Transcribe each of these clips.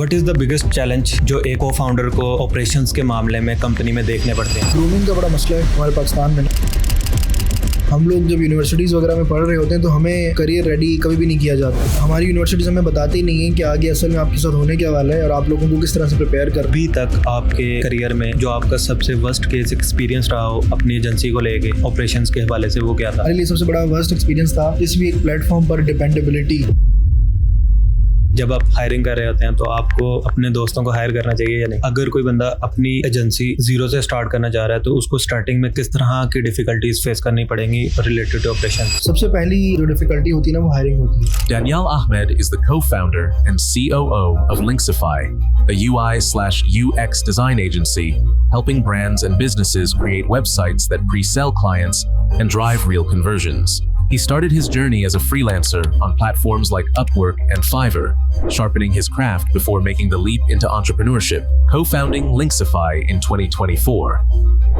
What is the biggest challenge जो एक को फाउंडर को ऑपरेशंस के मामले में कंपनी में देखने पड़ते हैं? ग्रूमिंग का बड़ा मसला है हमारे पाकिस्तान में। हम लोग जब यूनिवर्सिटीज़ वगैरह में पढ़ रहे होते हैं तो हमें करियर रेडी कभी भी नहीं किया जाता। हमारी यूनिवर्सिटीज़ हमें बताती ही नहीं है कि आगे असल में आपके साथ होने क्या वाला है और आप लोगों को किस तरह से प्रिपेयर कर। अभी तक आपके करियर में जो आपका सबसे वर्स्ट केस एक्सपीरियंस रहा हो अपनी एजेंसी को लेके ऑपरेशंस के हवाले से, वो क्या था? हमारे लिए सबसे बड़ा वर्स्ट एक्सपीरियंस था इस भी एक प्लेटफॉर्म पर डिपेंडेबिलिटी। जब आप हायरिंग कर रहे होते हैं तो आपको अपने दोस्तों को हायर करना चाहिए या नहीं? अगर कोई बंदा अपनी एजेंसी जीरो से स्टार्ट करना चाह रहा है तो उसको स्टार्टिंग में किस तरह की डिफिकल्टीज फेस करनी पड़ेंगी रिलेटेड टू ऑपरेशन? सबसे पहली जो डिफिकल्टी होती है ना वो हायरिंग होती है। Danielle Ahmed is the co-founder and COO of Linksify, a UI/UX design agency helping brands and businesses create websites that pre-sell clients and drive real conversions. He started his journey as a freelancer on platforms like Upwork and Fiverr, sharpening his craft before making the leap into entrepreneurship, co-founding Linksify in 2024.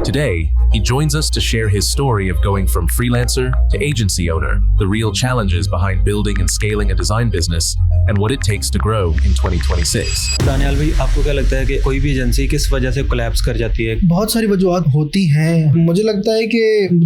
Today, he joins us to share his story of going from freelancer to agency owner, the real challenges behind building and scaling a design business, and what it takes to grow in 2026. Daniyal भाई, आपको क्या लगता है कि कोई भी agency किस वजह से कोलैप्स कर जाती है? बहुत सारी वजूहत होती हैं। मुझे लगता है कि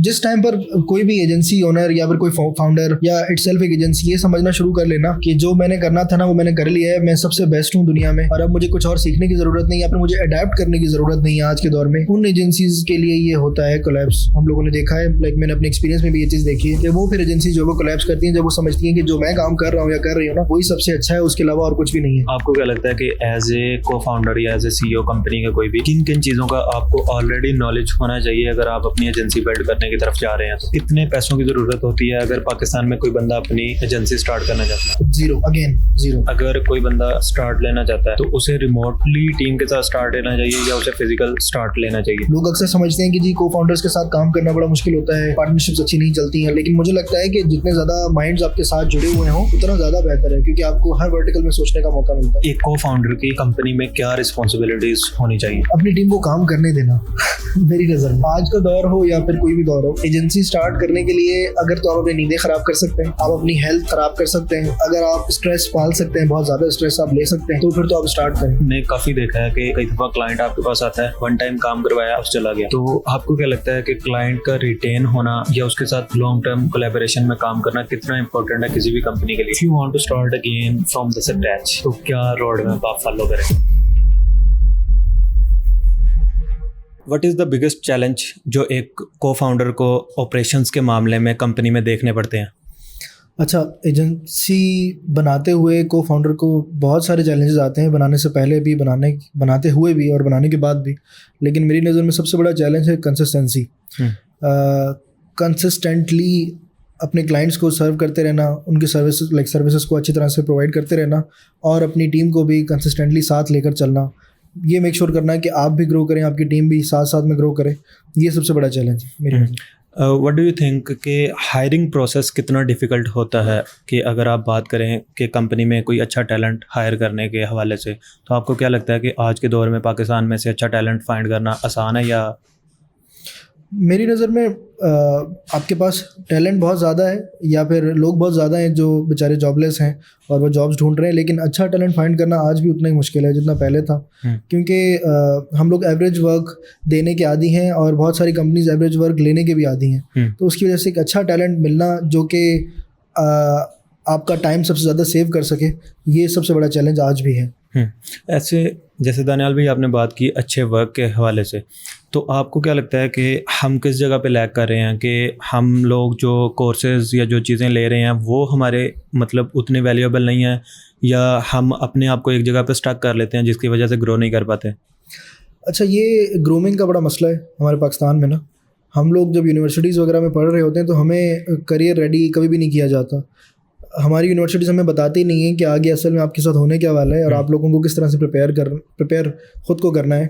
जिस टाइम पर कोई भी एजेंसी ओनर या फिर कोई फाउंडर या इटसेल्फ एक एजेंसी ये समझना शुरू कर लेना कि जो मैंने करना था ना वो मैंने कर लिया है, मैं सबसे बेस्ट हूँ दुनिया में और अब मुझे कुछ और सीखने की जरूरत नहीं है या फिर मुझे अडेप्ट करने की जरूरत नहीं है आज के दौर में, उन एजेंसीज के लिए ये होता है कोलैप्स। हम लोगों ने देखा है, लाइक मैंने अपने एक्सपीरियंस में भी ये चीज देखी है कि वो फिर एजेंसी जो वो कोलैप्स करती है जब वो समझती है कि जो मैं काम कर रहा हूँ या कर रही हूँ ना वही सबसे अच्छा है, उसके अलावा और कुछ भी नहीं है। आपको क्या लगता है कि एज ए को फाउंडर या एज ए सीईओ कंपनी का कोई भी किन किन चीजों का आपको ऑलरेडी नॉलेज होना चाहिए अगर आप अपनी एजेंसी बिल्ड करने की तरफ जा रहे हैं? तो कितने पैसों की जरूरत होती है अगर पाकिस्तान में कोई बंदा अपनी एजेंसी स्टार्ट करना चाहता है? जीरो। अगर कोई बंदा स्टार्ट लेना चाहता है तो उसे रिमोटली टीम के साथ स्टार्ट लेना चाहिए या उसे फिजिकल स्टार्ट लेना चाहिए? लोग अक्सर समझते हैं कि जी को फाउंडर्स के साथ काम करना बड़ा मुश्किल होता है, पार्टनरशिप्स अच्छी नहीं चलती हैं, लेकिन मुझे लगता है कि जितने ज्यादा माइंड्स आपके साथ जुड़े हुए हों उतना ज्यादा बेहतर है क्योंकि आपको हर वर्टिकल में सोचने का मौका मिलता है। एक को फाउंडर की कंपनी में क्या रिस्पॉन्सिबिलिटीज होनी चाहिए? अपनी टीम को काम करने देना। मेरी नजर में आज का दौर हो या फिर कोई भी दौर हो, एजेंसी स्टार्ट करने के लिए अगर तो आप अपनी नींदें खराब कर सकते हैं, आप अपनी हेल्थ खराब कर सकते हैं, अगर आप स्ट्रेस पाल सकते हैं, बहुत ज्यादा स्ट्रेस आप ले सकते हैं तो फिर तो आप स्टार्ट करें। मैंने काफी देखा है कि कई दफा क्लाइंट आपके पास आता है, वन टाइम काम करवाया उस चला गया, तो आपको क्या लगता है कि क्लाइंट का रिटेन होना या उसके साथ लॉन्ग टर्म कोलैबोरेशन में काम करना कितना इंपॉर्टेंट है किसी भी कंपनी के लिए? If you want to start again from the scratch तो क्या रोड मैप आप फॉलो करें? What is the biggest challenge जो एक को फाउंडर को ऑपरेशंस के मामले में कंपनी में देखने पड़ते हैं? अच्छा, एजेंसी बनाते हुए को फाउंडर को बहुत सारे चैलेंजेस आते हैं, बनाने से पहले भी, बनाते हुए भी और बनाने के बाद भी, लेकिन मेरी नज़र में सबसे बड़ा चैलेंज है कंसिस्टेंसी। कंसिस्टेंटली अपने क्लाइंट्स को सर्व करते रहना, उनकी सर्विसेज को अच्छी तरह से प्रोवाइड करते रहना और अपनी टीम को भी कंसिस्टेंटली साथ लेकर चलना, ये मेक श्योर करना है कि आप भी ग्रो करें, आपकी टीम भी साथ साथ में ग्रो करे, ये सबसे बड़ा चैलेंज है मेरे लिए। व्हाट डू यू थिंक कि हायरिंग प्रोसेस कितना डिफ़िकल्ट होता है कि अगर आप बात करें कि कंपनी में कोई अच्छा टैलेंट हायर करने के हवाले से, तो आपको क्या लगता है कि आज के दौर में पाकिस्तान में से अच्छा टैलेंट फाइंड करना आसान है या? मेरी नज़र में आपके पास टैलेंट बहुत ज़्यादा है या फिर लोग बहुत ज़्यादा हैं जो बेचारे जॉबलेस हैं और वो जॉब्स ढूंढ रहे हैं, लेकिन अच्छा टैलेंट फाइंड करना आज भी उतना ही मुश्किल है जितना पहले था, क्योंकि हम लोग एवरेज वर्क देने के आदी हैं और बहुत सारी कंपनीज एवरेज वर्क लेने के भी आदी हैं, तो उसकी वजह से एक अच्छा टैलेंट मिलना जो कि आपका टाइम सबसे ज़्यादा सेव कर सके, ये सबसे बड़ा चैलेंज आज भी है। ऐसे जैसे दानियाल भाई आपने बात की अच्छे वर्क के हवाले से, तो आपको क्या लगता है कि हम किस जगह पे लैग कर रहे हैं कि हम लोग जो कोर्सेज या जो चीज़ें ले रहे हैं वो हमारे मतलब उतने वैल्यूएबल नहीं है या हम अपने आप को एक जगह पे स्टक कर लेते हैं जिसकी वजह से ग्रो नहीं कर पाते? अच्छा, ये ग्रूमिंग का बड़ा मसला है हमारे पाकिस्तान में ना। हम लोग जब यूनिवर्सिटीज़ वगैरह में पढ़ रहे होते हैं तो हमें करियर रेडी कभी भी नहीं किया जाता। हमारी यूनिवर्सिटीज़ हमें बताती नहीं है कि आगे असल में आपके साथ होने क्या वाला है और आप लोगों को किस तरह से प्रिपेयर ख़ुद को करना है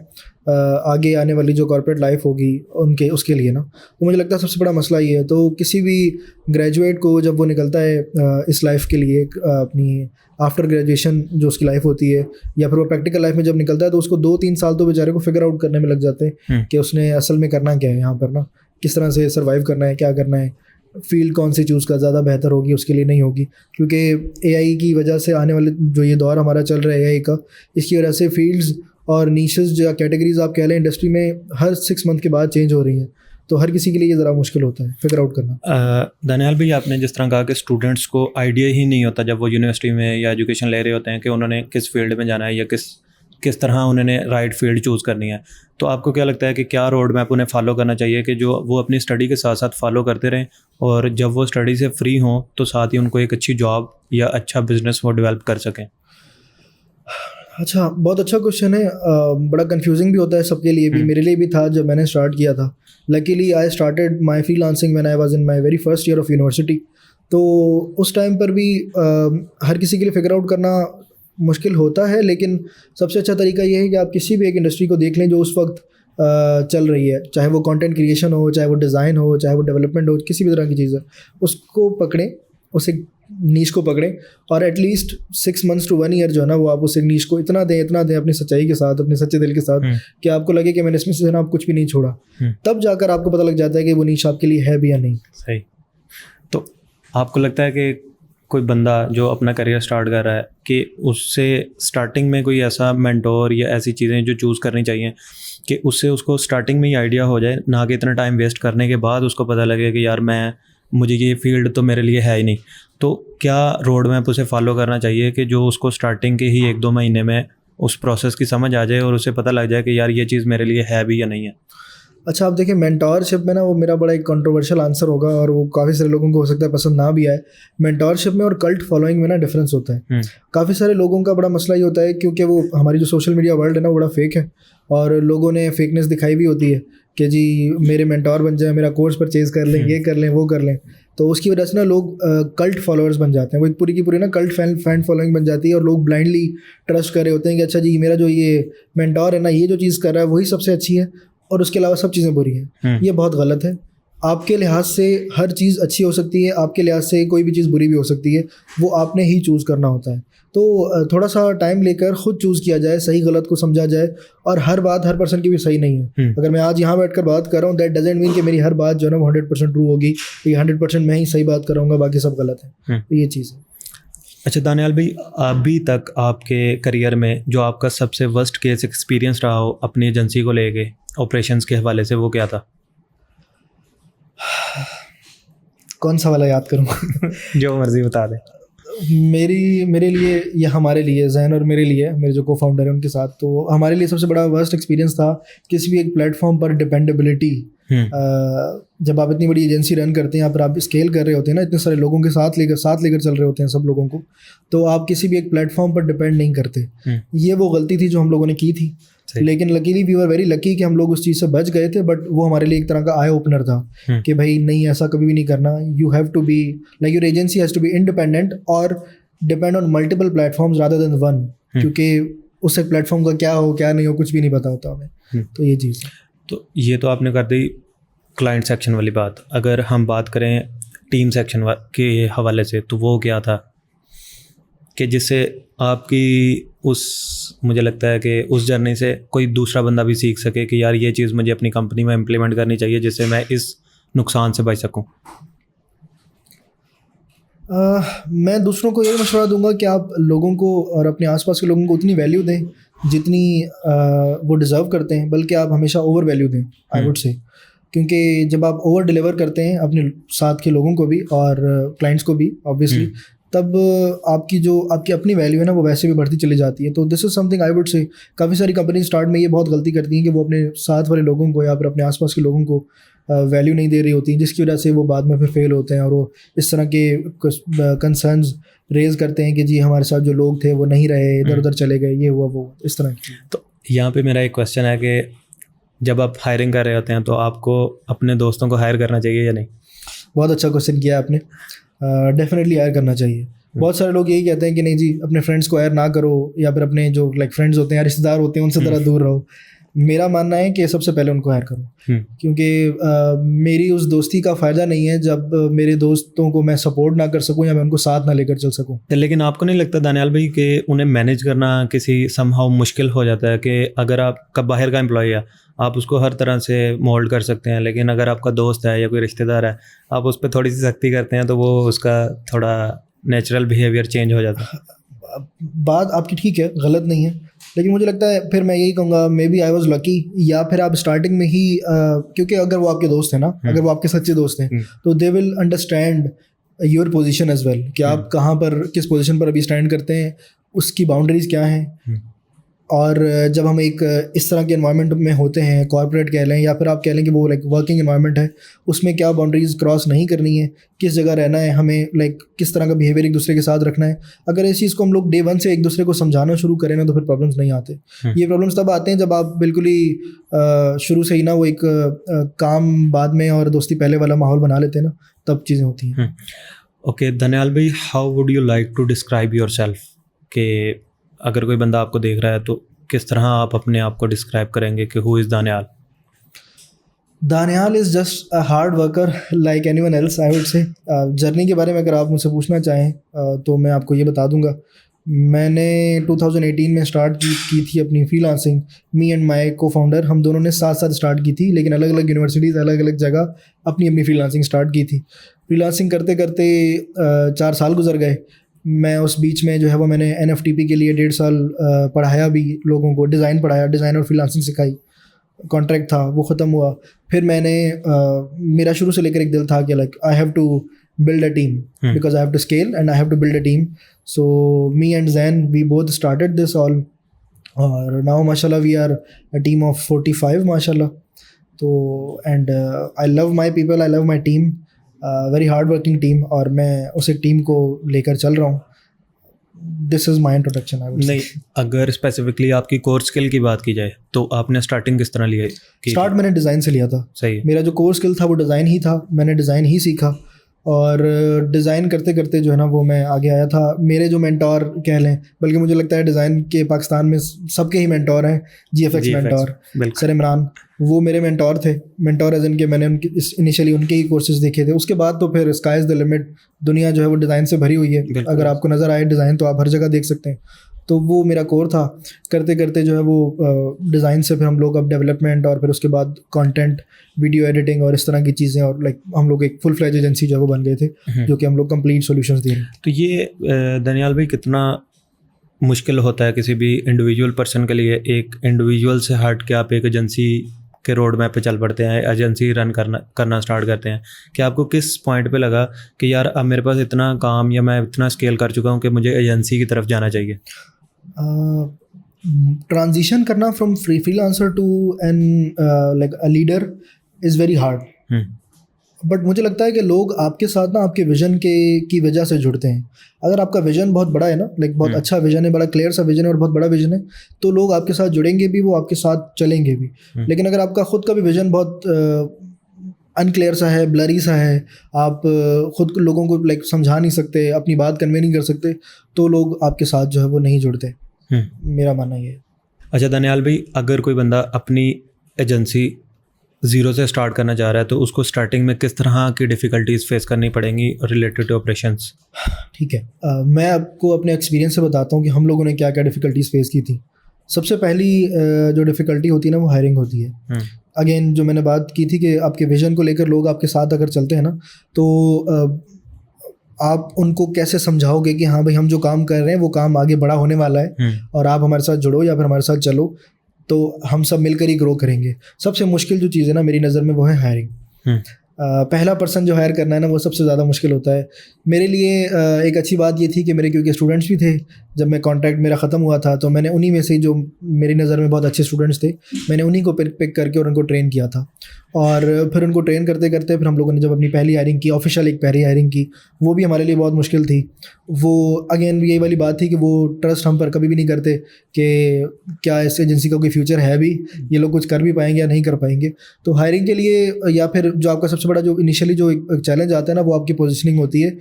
आगे आने वाली जो कॉर्पोरेट लाइफ होगी उसके लिए ना। तो मुझे लगता है सबसे बड़ा मसला ये है। तो किसी भी ग्रेजुएट को जब वो निकलता है इस लाइफ के लिए, अपनी आफ्टर ग्रेजुएशन जो उसकी लाइफ होती है या फिर वो प्रैक्टिकल लाइफ में जब निकलता है तो उसको 2-3 साल तो बेचारे को फिगर आउट करने में लग जाते हैं कि उसने असल में करना क्या है यहाँ पर ना, किस तरह से सर्वाइव करना है, क्या करना है, फील्ड कौन सी चूज़ का ज़्यादा बेहतर होगी, उसके लिए नहीं होगी, क्योंकि एआई की वजह से आने वाले जो ये दौर हमारा चल रहा है एआई का, इसकी वजह से फील्ड्स और नीशेस या कैटेगरीज आप कह लें इंडस्ट्री में हर 6 मंथ के बाद चेंज हो रही हैं, तो हर किसी के लिए ये ज़रा मुश्किल होता है फिगर आउट करना। दानियाल भाई, आपने जिस तरह कहा कि स्टूडेंट्स को आइडिया ही नहीं होता जब वो यूनिवर्सिटी में या एजुकेशन ले रहे होते हैं कि उन्होंने किस फील्ड में जाना है या किस तरह उन्होंने राइट फील्ड चूज़ करनी है, तो आपको क्या लगता है कि क्या रोड मैप उन्हें फॉलो करना चाहिए कि जो वो अपनी स्टडी के साथ साथ फॉलो करते रहें और जब वो स्टडी से फ्री हों तो साथ ही उनको एक अच्छी जॉब या अच्छा बिजनेस वो डेवलप कर सकें? अच्छा, बहुत अच्छा क्वेश्चन है। बड़ा कंफ्यूजिंग भी होता है सबके लिए भी, मेरे लिए भी था जब मैंने स्टार्ट किया था। Luckily I started my freelancing when I was in my very first year of university, तो उस टाइम पर भी हर किसी के लिए फिगर आउट करना मुश्किल होता है, लेकिन सबसे अच्छा तरीका ये है कि आप किसी भी एक इंडस्ट्री को देख लें जो उस वक्त चल रही है, चाहे वो कंटेंट क्रिएशन हो, चाहे वो डिज़ाइन हो, चाहे वो डेवलपमेंट हो, किसी भी तरह की चीज़ है, उसको पकड़ें, उस एक नीश को पकड़ें और एटलीस्ट 6 months to 1 year जो है ना, वो आप उस एक नीश को इतना दें अपनी सच्चाई के साथ, अपने सच्चे दिल के साथ कि आपको लगे कि मैंने इसमें से ना कुछ भी नहीं छोड़ा। तब जाकर आपको पता लग जाता है कि वो नीश आपके लिए है भी या नहीं। सही। तो आपको लगता है कि कोई बंदा जो अपना करियर स्टार्ट कर रहा है कि उससे स्टार्टिंग में कोई ऐसा मेंटोर या ऐसी चीज़ें जो चूज़ करनी चाहिए कि उससे उसको स्टार्टिंग में ही आइडिया हो जाए, ना कि इतना टाइम वेस्ट करने के बाद उसको पता लगे कि यार मुझे ये फील्ड तो मेरे लिए है ही नहीं, तो क्या रोड मैप उसे फॉलो करना चाहिए कि जो उसको स्टार्टिंग के ही 1-2 महीने में उस प्रोसेस की समझ आ जाए और उसे पता लग जाए कि यार ये चीज़ मेरे लिए है भी या नहीं है? अच्छा, आप देखिए मेंटोरशिप में ना, वो मेरा बड़ा एक कंट्रोवर्शियल आंसर होगा और वो काफ़ी सारे लोगों को हो सकता है पसंद ना भी आए। मेंटोरशिप में और कल्ट फॉलोइंग में ना डिफरेंस होता है। काफ़ी सारे लोगों का बड़ा मसला ये होता है क्योंकि वो हमारी जो सोशल मीडिया वर्ल्ड है ना, वो बड़ा फेक है और लोगों ने फेकनेस दिखाई भी होती है कि जी मेरे मेंटोर बन जाए, मेरा कोर्स परचेज़ कर लें, ये कर लें, वो कर लें, तो उसकी वजह से ना लोग कल्ट फॉलोअर्स बन जाते हैं। वो एक पूरी की पूरी ना कल्ट फैन फॉलोइंग बन जाती है और लोग ब्लाइंडली ट्रस्ट कर रहे होते हैं कि अच्छा जी मेरा जो ये मेंटोर है ना, ये जो चीज़ कर रहा है वही सबसे अच्छी है और उसके अलावा सब चीज़ें बुरी हैं। ये बहुत गलत है। आपके लिहाज से हर चीज़ अच्छी हो सकती है, आपके लिहाज से कोई भी चीज़ बुरी भी हो सकती है, वो आपने ही चूज़ करना होता है। तो थोड़ा सा टाइम लेकर खुद चूज़ किया जाए, सही गलत को समझा जाए, और हर बात हर पर्सन की भी सही नहीं है। अगर मैं आज यहाँ बैठकर बात कर रहा हूँ, दैट डजेंट मीन कि मेरी हर बात जो है ना 100% ट्रू होगी, तो ये 100% मैं ही सही बात कराऊंगा, बाकी सब गलत है। तो ये चीज़ है। अच्छा दानियाल भाई, अभी तक आपके करियर में जो आपका सबसे वर्स्ट केस एक्सपीरियंस रहा हो अपनी एजेंसी को लेके ऑपरेशंस के हवाले से, वो क्या था? कौन सा वाला याद करूँ? जो मर्जी बता दें। मेरे लिए या हमारे लिए, जैन और मेरे लिए, मेरे जो को फाउंडर है उनके साथ, तो हमारे लिए सबसे बड़ा वर्स्ट एक्सपीरियंस था किसी भी एक प्लेटफॉर्म पर डिपेंडेबिलिटी। जब आप इतनी बड़ी एजेंसी रन करते हैं, यहाँ पर आप स्केल कर रहे होते हैं ना, इतने सारे लोगों के साथ लेकर चल रहे होते हैं सब लोगों को, तो आप किसी भी एक प्लेटफॉर्म पर डिपेंड नहीं करते। ये वो गलती थी जो हम लोगों ने की थी, लेकिन luckily we were very lucky कि हम लोग उस चीज़ से बच गए थे। बट वो हमारे लिए एक तरह का आई ओपनर था कि भाई नहीं, ऐसा कभी भी नहीं करना। You have to be like your agency has to be independent और depend on multiple platforms rather than one, क्योंकि उस एक प्लेटफॉर्म का क्या हो क्या नहीं हो कुछ भी नहीं पता होता हमें। तो ये चीज़। तो ये तो आपने कर दी क्लाइंट सेक्शन वाली बात। अगर हम बात करें टीम सेक्शन के हवाले से, तो वो क्या था कि जिससे आपकी मुझे लगता है कि उस जर्नी से कोई दूसरा बंदा भी सीख सके कि यार ये चीज़ मुझे अपनी कंपनी में इम्प्लीमेंट करनी चाहिए जिससे मैं इस नुकसान से बच सकूं। मैं दूसरों को यही मशवरा दूंगा कि आप लोगों को और अपने आसपास के लोगों को उतनी वैल्यू दें जितनी वो डिज़र्व करते हैं, बल्कि आप हमेशा ओवर वैल्यू दें, आई वुड से। क्योंकि जब आप ओवर डिलीवर करते हैं अपने साथ के लोगों को भी और क्लाइंट्स को भी ऑब्वियसली, तब आपकी अपनी वैल्यू है ना, वो वैसे भी बढ़ती चली जाती है। तो this is something I would say. काफ़ी सारी कंपनी स्टार्ट में ये बहुत गलती करती हैं कि वो अपने साथ वाले लोगों को या फिर अपने आसपास के लोगों को वैल्यू नहीं दे रही होती, जिसकी वजह से वो बाद में फिर फेल होते हैं और वो इस तरह के कंसर्न्स रेज़ करते हैं कि जी हमारे साथ जो लोग थे वो नहीं रहे, इधर उधर चले गए, ये हुआ वो, इस तरह। तो यहाँ पे मेरा एक क्वेश्चन है कि जब आप हायरिंग कर रहे होते हैं तो आपको अपने दोस्तों को हायर करना चाहिए या नहीं? बहुत अच्छा क्वेश्चन किया आपने। डेफिनेटली हायर करना चाहिए। बहुत सारे लोग यही कहते हैं कि नहीं जी अपने फ्रेंड्स को हायर ना करो, या फिर अपने जो फ्रेंड्स होते हैं या रिश्तेदार होते हैं उनसे ज़रा दूर रहो। मेरा मानना है कि सबसे पहले उनको हायर करो, क्योंकि मेरी उस दोस्ती का फ़ायदा नहीं है जब मेरे दोस्तों को मैं सपोर्ट ना कर सकूं या मैं उनको साथ ना लेकर चल सकूं। लेकिन आपको नहीं लगता दानियाल भाई कि उन्हें मैनेज करना किसी समहाउ मुश्किल हो जाता है कि अगर आपका बाहर का एम्प्लॉय है आप उसको हर तरह से मोल्ड कर सकते हैं, लेकिन अगर आपका दोस्त है या कोई रिश्तेदार है आप उस पर थोड़ी सी सख्ती करते हैं तो वो उसका थोड़ा नेचुरल बिहेवियर चेंज हो जाता है। बात आपकी ठीक है, गलत नहीं है, लेकिन मुझे लगता है फिर मैं यही कहूँगा maybe I was lucky, या फिर आप स्टार्टिंग में ही क्योंकि अगर वो आपके दोस्त हैं ना, अगर वो आपके सच्चे दोस्त हैं तो they will understand your position as well, कि आप कहाँ पर किस पोजीशन पर अभी स्टैंड करते हैं, उसकी बाउंड्रीज़ क्या हैं। और जब हम एक इस तरह के एनवायरनमेंट में होते हैं, कॉर्पोरेट कह लें या फिर आप कह लें कि वो लाइक वर्किंग एनवायरनमेंट है, उसमें क्या बाउंड्रीज़ क्रॉस नहीं करनी है, किस जगह रहना है हमें, लाइक किस तरह का बिहेवियर एक दूसरे के साथ रखना है। अगर इस चीज़ को हम लोग डे 1 से एक दूसरे को समझाना शुरू करें ना तो फिर प्रॉब्लम्स नहीं आते। ये प्रॉब्लम्स तब आते हैं जब आप बिल्कुल ही शुरू से ही ना वो एक काम बाद में और दोस्ती पहले वाला माहौल बना लेते हैं ना, तब चीज़ें होती हैं। ओके दानियाल भाई, how would you like to describe yourself, कि अगर कोई बंदा आपको देख रहा है तो किस तरह आप अपने आप को डिस्क्राइब करेंगे कि who is Daniyal? Daniyal is just a hard worker like anyone else, I would say. Journey के बारे में अगर आप मुझसे पूछना चाहें तो मैं आपको ये बता दूंगा, मैंने 2018 में स्टार्ट की थी अपनी फ्रीलांसिंग। मी एंड माय को फाउंडर, हम दोनों ने साथ साथ स्टार्ट की थी, लेकिन अलग अलग यूनिवर्सिटीज़ अलग अलग जगह अपनी अपनी फ्रीलांसिंग स्टार्ट की थी। फ्रीलांसिंग करते करते 4 साल गुजर गए। मैं उस बीच में जो है वो मैंने NFTP के लिए 1.5 साल पढ़ाया भी लोगों को, डिज़ाइन पढ़ाया, डिज़ाइन और फ्रीलांसिंग सिखाई। कॉन्ट्रैक्ट था वो ख़त्म हुआ, फिर मैंने मेरा शुरू से लेकर एक दिल था कि like I have to build a team because I have to scale and I have to build a team. So me and Zain, we both started this all, और now mashallah we are a team of 45 mashallah. तो and I love my people, I love my team, very hard working team, और मैं उस एक team को लेकर चल रहा हूँ। This is my introduction, I would say. नहीं, अगर स्पेसिफिकली आपकी कोर स्किल की बात की जाए तो आपने स्टार्टिंग किस तरह ली? स्टार्ट मैंने डिज़ाइन से लिया था। सही है। मेरा जो कोर स्किल था वो डिज़ाइन ही था, मैंने डिज़ाइन ही सीखा और डिज़ाइन करते करते जो है ना वो मैं आगे आया था। मेरे जो मेंटोर कह लें, बल्कि मुझे लगता है डिज़ाइन के पाकिस्तान में सबके ही मेंटोर हैं, GFX मेंटोर सर इमरान, वो मेरे मेंटोर थे। मेंटोर एज इनके मैंने उनके इनिशियली उनके ही कोर्सेज देखे थे, उसके बाद तो फिर स्काई इज़ द लिमिट। दुनिया जो है वो डिज़ाइन से भरी हुई है, अगर आपको नज़र आए डिज़ाइन तो आप हर जगह देख सकते हैं। तो वो मेरा कोर था। करते करते जो है वो डिज़ाइन से फिर हम लोग अब डेवलपमेंट और फिर उसके बाद कंटेंट, वीडियो एडिटिंग और इस तरह की चीज़ें, और लाइक हम लोग एक फुल फ्लेज एजेंसी जो है वो बन गए थे, जो कि हम लोग कंप्लीट सॉल्यूशंस दे रहे हैं। तो ये दानियाल भाई कितना मुश्किल होता है किसी भी इंडिविजुअल पर्सन के लिए, एक इंडिविजुअल से हट के आप एक एजेंसी के रोड मैप पे चल पड़ते हैं, एजेंसी रन करना स्टार्ट करते हैं, कि आपको किस पॉइंट पे लगा कि यार अब मेरे पास इतना काम या मैं इतना स्केल कर चुका हूँ कि मुझे एजेंसी की तरफ जाना चाहिए? ट्रांजिशन करना from freelancer to an like a leader is very hard, but मुझे लगता है कि लोग आपके साथ ना आपके विजन की वजह से जुड़ते हैं। अगर आपका विजन बहुत बड़ा है ना, लाइक बहुत अच्छा विजन है, बड़ा क्लियर सा विजन है और बहुत बड़ा विजन है, तो लोग आपके साथ जुड़ेंगे भी, वो आपके साथ चलेंगे भी। लेकिन अगर आपका खुद का भी विजन बहुत अनक्लियर सा है, ब्लरी सा है, आप खुद लोगों को लाइक समझा नहीं सकते, अपनी बात कन्वे नहीं कर सकते, तो लोग आपके साथ जो है वो नहीं जुड़ते। मेरा मानना ये है। अच्छा दानियाल भाई, अगर कोई बंदा अपनी एजेंसी ज़ीरो से स्टार्ट करना चाह रहा है तो उसको स्टार्टिंग में किस तरह की डिफ़िकल्टीज फेस करनी पड़ेंगी रिलेटेड टू ऑपरेशंस? ठीक है, मैं आपको अपने एक्सपीरियंस से बताता हूँ कि हम लोगों ने क्या क्या डिफ़िकल्टीज फेस की थी। सबसे पहली जो डिफ़िकल्टी होती है ना वो हायरिंग होती है। अगेन जो मैंने बात की थी कि आपके विजन को लेकर लोग आपके साथ अगर चलते हैं ना, तो आप उनको कैसे समझाओगे कि हाँ भाई हम जो काम कर रहे हैं वो काम आगे बड़ा होने वाला है और आप हमारे साथ जुड़ो या फिर हमारे साथ चलो, तो हम सब मिलकर ही ग्रो करेंगे। सबसे मुश्किल जो चीज़ है ना मेरी नज़र में वो है हायरिंग। पहला पर्सन जो हायर करना है ना वो सबसे ज़्यादा मुश्किल होता है। मेरे लिए एक अच्छी बात ये थी कि मेरे क्योंकि स्टूडेंट्स भी थे, जब मैं कॉन्ट्रैक्ट मेरा ख़त्म हुआ था तो मैंने उन्हीं में से जो मेरी नज़र में बहुत अच्छे स्टूडेंट्स थे, मैंने उन्हीं को पिक करके और उनको ट्रेन किया था। और फिर उनको ट्रेन करते करते फिर हम लोगों ने जब अपनी पहली हायरिंग की, ऑफिशियल एक पहली हायरिंग की, वो भी हमारे लिए बहुत मुश्किल थी। वो अगेन यही वाली बात थी कि वो ट्रस्ट हम पर कभी भी नहीं करते कि क्या इस एजेंसी का कोई फ्यूचर है भी, ये लोग कुछ कर भी पाएंगे या नहीं कर पाएंगे। तो हायरिंग के लिए या फिर जो आपका सबसे बड़ा जो इनिशियली जो एक चैलेंज आता है ना वो आपकी पोजीशनिंग होती है।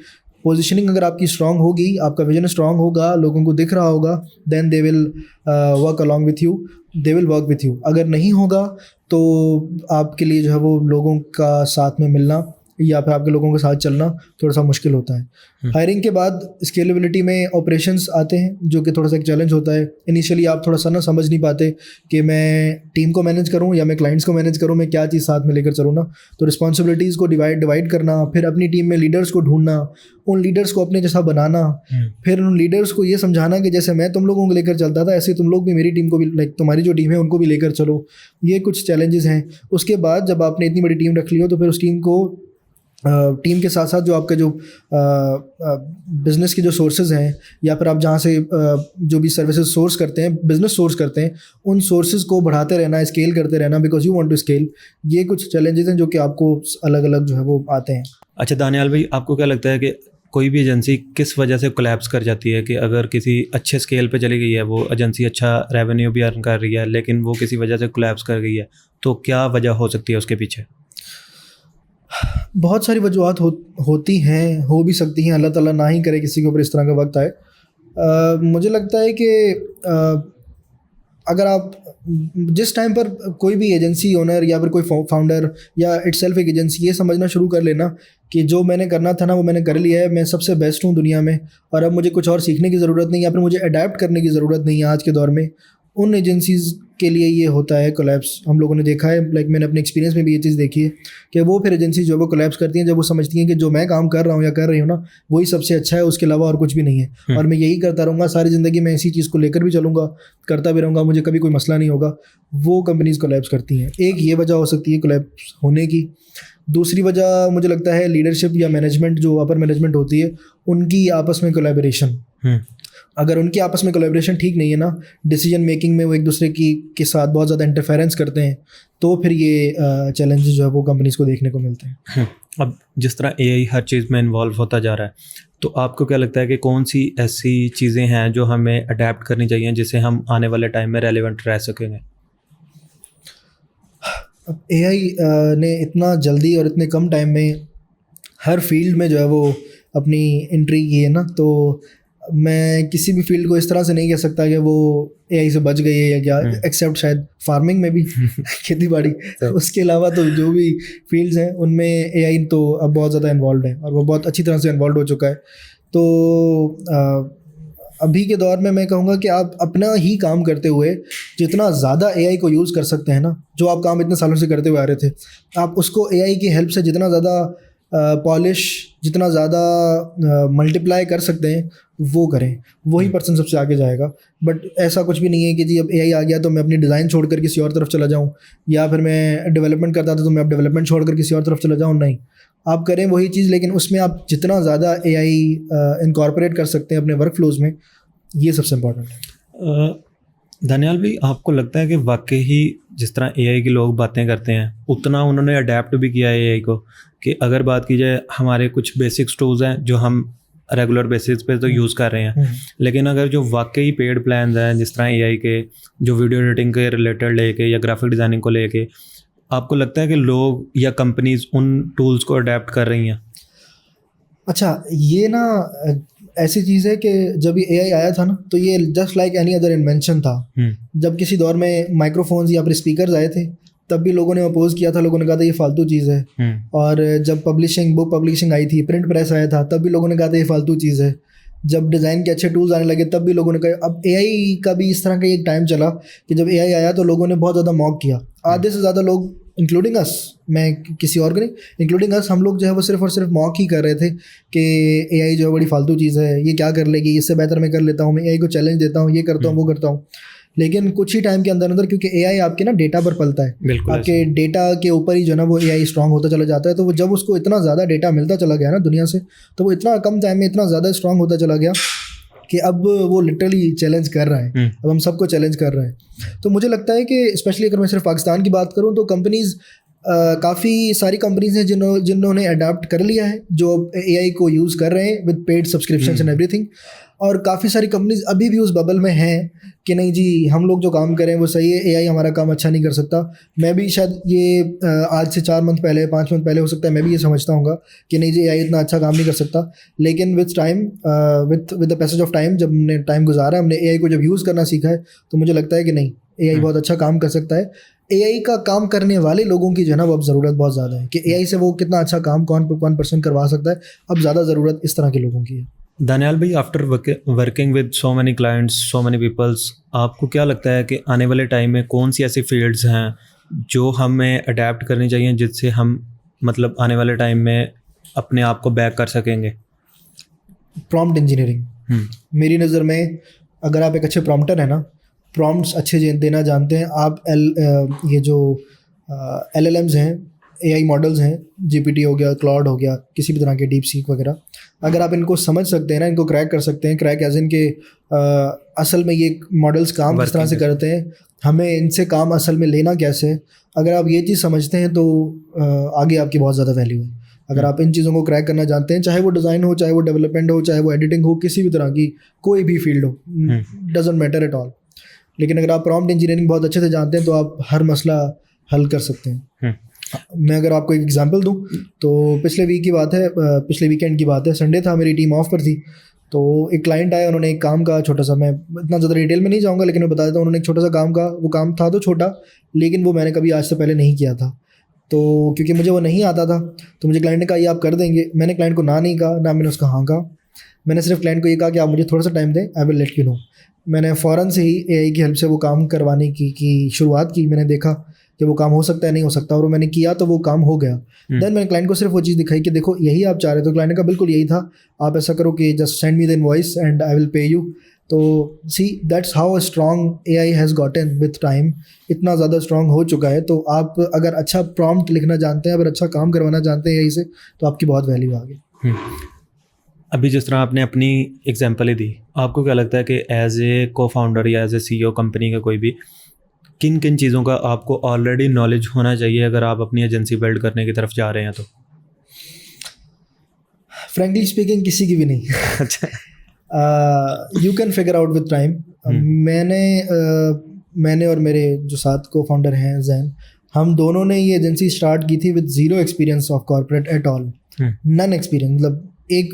पोजीशनिंग अगर आपकी स्ट्रांग होगी, आपका विजन स्ट्रांग होगा, लोगों को दिख रहा होगा, then they will work along with you, they will work with you. अगर नहीं होगा तो आपके लिए जो है वो लोगों का साथ में मिलना या फिर आपके लोगों के साथ चलना थोड़ा सा मुश्किल होता है। हायरिंग के बाद स्केलेबिलिटी में ऑपरेशंस आते हैं, जो कि थोड़ा सा एक चैलेंज होता है। इनिशियली आप थोड़ा सा ना समझ नहीं पाते कि मैं टीम को मैनेज करूं या मैं क्लाइंट्स को मैनेज करूं, मैं क्या चीज़ साथ में लेकर चलूँ ना। तो रिस्पॉन्सिबिलिटीज़ को डिवाइड करना, फिर अपनी टीम में लीडर्स को ढूंढना, उन लीडर्स को अपने जैसा बनाना, फिर उन लीडर्स को ये समझाना कि जैसे मैं तुम लोगों को लेकर चलता था, ऐसे तुम लोग भी मेरी टीम को भी, लाइक तुम्हारी जो टीम है उनको भी लेकर चलो। ये कुछ चैलेंजेस हैं। उसके बाद जब आपने इतनी बड़ी टीम रख ली हो तो फिर उस टीम को टीम के साथ साथ जो आपका जो बिज़नेस के जो सोर्सेज हैं या फिर आप जहाँ से जो भी सर्विसेज सोर्स करते हैं, बिज़नेस सोर्स करते हैं, उन सोर्सेज को बढ़ाते रहना, स्केल करते रहना, because you want to scale. ये कुछ चैलेंजेस हैं जो कि आपको अलग अलग जो है वो आते हैं। अच्छा दानियाल भाई, आपको क्या लगता है कि कोई भी एजेंसी किस वजह से कोलैप्स कर जाती है? कि अगर किसी अच्छे स्केल पे चली गई है, वो एजेंसी अच्छा रेवेन्यू भी अर्न कर रही है, लेकिन वो किसी वजह से कोलैप्स कर गई है, तो क्या वजह हो सकती है उसके पीछे? बहुत सारी वजूहत होती हैं, हो भी सकती हैं। अल्लाह ताला ना ही करे किसी के ऊपर इस तरह का वक्त आए। मुझे लगता है कि अगर आप जिस टाइम पर कोई भी एजेंसी ओनर या फिर कोई फाउंडर या इटसेल्फ एक एजेंसी ये समझना शुरू कर लेना कि जो मैंने करना था ना वो मैंने कर लिया है, मैं सबसे बेस्ट हूँ दुनिया में और अब मुझे कुछ और सीखने की ज़रूरत नहीं या फिर मुझे अडेप्ट करने की ज़रूरत नहीं है आज के दौर में, उन एजेंसीज़ के लिए ये होता है कोलैप्स। हम लोगों ने देखा है, लाइक मैंने अपने एक्सपीरियंस में भी ये चीज़ देखी है कि वो फिर एजेंसी जो है वो कोलैप्स करती हैं जब वो समझती हैं कि जो मैं काम कर रहा हूँ या कर रही हूँ ना वही सबसे अच्छा है, उसके अलावा और कुछ भी नहीं है और मैं यही करता रहूँगा सारी ज़िंदगी, मैं इसी चीज़ को लेकर भी चलूँगा, करता भी रहूँगा, मुझे कभी कोई मसला नहीं होगा। वो कंपनीज़ कोलैप्स करती हैं। एक ये वजह हो सकती है कोलैप्स होने की। दूसरी वजह मुझे लगता है लीडरशिप या मैनेजमेंट, जो अपर मैनेजमेंट होती है, उनकी आपस में कोलैबोरेशन। अगर उनकी आपस में कोलैबोरेशन ठीक नहीं है ना, डिसीजन मेकिंग में वो एक दूसरे के साथ बहुत ज़्यादा इंटरफेरेंस करते हैं, तो फिर ये चैलेंजेस जो है वो कंपनीज़ को देखने को मिलते हैं। अब जिस तरह एआई हर चीज़ में इन्वॉल्व होता जा रहा है, तो आपको क्या लगता है कि कौन सी ऐसी चीज़ें हैं जो हमें अडेप्ट करनी चाहिए जिससे हम आने वाले टाइम में रेलेवेंट रह सकेंगे? अब एआई ने इतना जल्दी और इतने कम टाइम में हर फील्ड में जो है वो अपनी एंट्री की है ना, तो मैं किसी भी फील्ड को इस तरह से नहीं कह सकता कि वो एआई से बच गई है या क्या, एक्सेप्ट शायद फार्मिंग में भी खेती बाड़ी, उसके अलावा तो जो भी फील्ड्स हैं उनमें एआई तो अब बहुत ज़्यादा इन्वॉल्व है और वो बहुत अच्छी तरह से इन्वॉल्व हो चुका है। तो अभी के दौर में मैं कहूँगा कि आप अपना ही काम करते हुए जितना ज़्यादा एआई को यूज़ कर सकते हैं ना, जो आप काम इतने सालों से करते हुए आ रहे थे, आप उसको एआई की हेल्प से जितना ज़्यादा पॉलिश, जितना ज़्यादा मल्टीप्लाई कर सकते हैं वो करें, वही पर्सन सबसे आगे जाएगा। बट ऐसा कुछ भी नहीं है कि जी अब एआई आ गया तो मैं अपनी डिज़ाइन छोड़कर किसी और तरफ चला जाऊँ, या फिर मैं डेवलपमेंट करता था तो मैं अब डेवलपमेंट छोड़कर किसी और तरफ चला जाऊँ। नहीं, आप करें वही चीज़, लेकिन उसमें आप जितना ज़्यादा एआई इनकॉर्पोरेट कर सकते हैं अपने वर्क फ्लोज में, ये सबसे इम्पोर्टेंट है। दानियाल भाई, आपको लगता है कि वाकई ही जिस तरह एआई के लोग बातें करते हैं उतना उन्होंने अडेप्ट भी किया है एआई को? कि अगर बात की जाए, हमारे कुछ बेसिक टूल्स हैं जो हम रेगुलर बेसिस पे तो यूज़ कर रहे हैं, लेकिन अगर जो वाकई पेड प्लान हैं जिस तरह एआई के, जो वीडियो एडिटिंग के रिलेटेड लेके या ग्राफिक डिज़ाइनिंग को लेके, आपको लगता है कि लोग या कंपनीज उन टूल्स को अडेप्ट कर रही हैं? अच्छा, ये ना ऐसी चीज़ है कि जब ये एआई आया था ना तो ये just like any other invention था। जब किसी दौर में माइक्रोफोन्स या फिर स्पीकर्स आए थे तब भी लोगों ने अपोज किया था, लोगों ने कहा था ये फालतू चीज़ है। और जब बुक पब्लिशिंग आई थी, प्रिंट प्रेस आया था, तब भी लोगों ने कहा था ये फालतू चीज़ है। जब डिज़ाइन के अच्छे टूल्स आने लगे तब भी लोगों ने कहा। अब एआई का भी इस तरह का एक टाइम चला कि जब एआई आया तो लोगों ने बहुत ज़्यादा मॉक किया। आधे से ज़्यादा लोग, इंक्लूडिंग अस, मैं किसी और को नहीं, इंक्लूडिंग अस, हम लोग जो है वो सिर्फ और सिर्फ मॉक ही कर रहे थे कि एआई जो है बड़ी फालतू चीज़ है, ये क्या कर लेगी, इससे बेहतर मैं कर लेता हूँ, मैं एआई को चैलेंज देता हूँ, ये करता हूँ, वो करता हूँ। लेकिन कुछ ही टाइम के अंदर अंदर, क्योंकि एआई आपके ना डेटा पर पलता है, आपके डेटा के ऊपर ही जो है ना वो एआई स्ट्रांग होता चला जाता है। तो वो जब उसको इतना ज़्यादा डेटा मिलता चला गया ना दुनिया से, तो वो इतना कम टाइम में इतना ज़्यादा स्ट्रांग होता चला गया कि अब वो लिटरली चैलेंज कर रहा है। अब हम सबको चैलेंज कर रहा है। तो मुझे लगता है कि स्पेशली अगर मैं सिर्फ पाकिस्तान की बात करूँ तो कंपनीज़ काफ़ी सारी कंपनीज हैं जिन्होंने अडाप्ट कर लिया है, जो AI को यूज़ कर रहे हैं with paid subscriptions and everything, और काफ़ी सारी कंपनीज अभी भी उस बबल में हैं कि नहीं जी हम लोग जो काम करें वो सही है, AI हमारा काम अच्छा नहीं कर सकता। मैं भी शायद ये आज से 4 मंथ पहले 5 मंथ पहले हो सकता है मैं भी ये समझता हूँगा कि नहीं जी AI इतना अच्छा काम नहीं कर सकता, लेकिन with time with the passage of time, जब हमने टाइम गुजारा, हमने AI को जब यूज़ करना सीखा है, तो मुझे लगता है कि नहीं AI बहुत अच्छा काम कर सकता है। AI का काम करने वाले लोगों की जो है ना वो अब ज़रूरत बहुत ज़्यादा है कि AI से वो कितना अच्छा काम कौन पर्सन करवा सकता है, अब ज़्यादा ज़रूरत इस तरह के लोगों की है। दानियाल भाई, after working with so many clients, so many peoples, आपको क्या लगता है कि आने वाले टाइम में कौन सी ऐसी फील्ड्स हैं जो हमें अडेप्ट करनी चाहिए, जिससे हम मतलब आने वाले टाइम में अपने आप को बैक कर सकेंगे? प्रॉम्प्ट इंजीनियरिंग मेरी नज़र में, अगर आप एक अच्छे प्रॉम्प्टर हैं ना, प्रॉम्प्ट्स अच्छे देना जानते हैं आप, ये जो LLMs हैं, AI मॉडल्स हैं, GPT हो गया, क्लाउड हो गया, किसी भी तरह के डीप सीक वगैरह, अगर आप इनको समझ सकते हैं ना, इनको क्रैक कर सकते हैं, क्रैक एज इन के असल में ये मॉडल्स काम किस तरह से करते हैं, हमें इनसे काम असल में लेना कैसे है, अगर आप ये चीज़ समझते हैं तो आगे आपकी बहुत ज़्यादा वैल्यू है। अगर आप इन चीज़ों को क्रैक करना जानते हैं, चाहे वो डिज़ाइन हो, चाहे वो डेवलपमेंट हो, चाहे वो एडिटिंग हो, किसी भी तरह की कोई भी फील्ड हो, डजेंट मैटर एट ऑल, लेकिन अगर आप प्रॉम्प्ट इंजीनियरिंग बहुत अच्छे से जानते हैं तो आप हर मसला हल कर सकते हैं। मैं अगर आपको एक एग्जांपल दूं तो पिछले वीकेंड की बात है, संडे था, मेरी टीम ऑफ पर थी, तो एक क्लाइंट आया, उन्होंने एक काम कहा छोटा सा, मैं इतना ज़्यादा डिटेल में नहीं जाऊंगा लेकिन मैं बता देता हूँ, उन्होंने एक छोटा सा काम कहा, वो काम था तो छोटा, लेकिन वो मैंने कभी आज से पहले नहीं किया था, तो क्योंकि मुझे वो नहीं आता था तो मुझे क्लाइंट ने कहा ये आप कर देंगे। मैंने क्लाइंट को ना नहीं कहा, ना मैंने उसका हाँ कहा, मैंने सिर्फ क्लाइंट को ये कहा कि आप मुझे थोड़ा सा टाइम दें, I will let you know. मैंने फ़ौरन से ही AI की हेल्प से वो काम करवाने की शुरुआत की। मैंने देखा कि वो काम हो सकता है, नहीं हो सकता, और मैंने किया तो वो काम हो गया। देन मैंने क्लाइंट को सिर्फ वो चीज़ दिखाई कि देखो यही आप चाह रहे थे, तो क्लाइंट ने कहा बिल्कुल यही था, आप ऐसा करो कि just send me the invoice and I will pay you. तो see that's how strong AI has gotten with time, इतना ज़्यादा स्ट्रॉन्ग हो चुका है। तो आप अगर अच्छा प्रॉम्प्ट लिखना जानते हैं, अगर अच्छा काम करवाना जानते हैं AI से, तो आपकी बहुत वैल्यू आगे। अभी जिस तरह आपने अपनी एग्जांपल ही दी, आपको क्या लगता है कि एज ए को फाउंडर या एज ए CEO कंपनी का कोई भी, किन किन चीज़ों का आपको ऑलरेडी नॉलेज होना चाहिए अगर आप अपनी एजेंसी बिल्ड करने की तरफ जा रहे हैं? तो फ्रेंकली स्पीकिंग किसी की भी नहीं। अच्छा, you can figure out with time. मैंने और मेरे जो साथ को फाउंडर हैं जैन, हम दोनों ने ये एजेंसी स्टार्ट की थी with zero experience of corporate at all, none experience. मतलब एक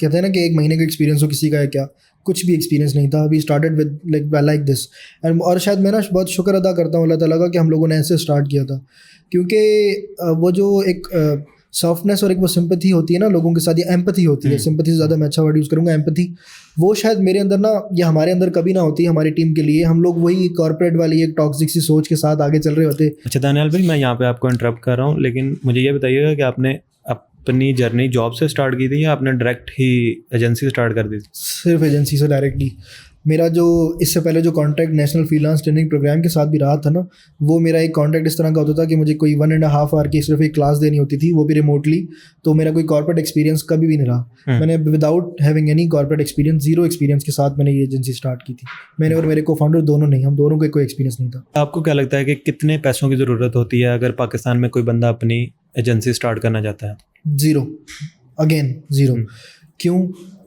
कहते हैं ना कि 1 महीने का एक्सपीरियंस हो किसी का है क्या, कुछ भी एक्सपीरियंस नहीं था। We started with like this and, और शायद मैं ना बहुत शुक्र अदा करता हूँ अल्लाह ताला का कि हम लोगों ने ऐसे स्टार्ट किया था, क्योंकि वो जो एक सॉफ्टनेस और एक वो सिंपैथी होती है ना लोगों के साथ, या एम्पैथी होती है, सिंपैथी से ज़्यादा मैं अच्छा वर्ड यूज़ करूँगा, एम्पैथी, वो शायद मेरे अंदर ना, या हमारे अंदर कभी ना होती हमारी टीम के लिए। हम लोग वही कॉर्पोरेट वाली एक टॉक्सिक सी सोच के साथ आगे चल रहे होते। अच्छा दानियाल भाई, मैं यहाँ पे आपको इंटरप्ट कर रहा हूँ, लेकिन मुझे ये बताइएगा कि आपने अपनी जर्नी जॉब से स्टार्ट की थी या आपने डायरेक्ट ही एजेंसी स्टार्ट कर दी थी? सिर्फ एजेंसी से डायरेक्टली। मेरा जो इससे पहले जो contract national freelance training programme के साथ भी रहा था ना, वो मेरा एक कॉन्ट्रैक्ट इस तरह का होता था कि मुझे कोई 1.5 आवर की सिर्फ एक क्लास देनी होती थी, वो भी रिमोटली। तो मेरा कोई कॉर्पोरेट एक्सपीरियंस कभी भी नहीं रहा। मैंने without having any corporate experience, zero experience के साथ मैंने ये एजेंसी स्टार्ट की थी। मैंने और मेरे को फाउंडर दोनों नहीं, हम दोनों को कोई एक्सपीरियंस नहीं था। आपको क्या लगता है कि कितने पैसों की ज़रूरत होती है अगर पाकिस्तान में कोई बंदा अपनी एजेंसी स्टार्ट करना चाहता है? Zero, again zero. क्यों?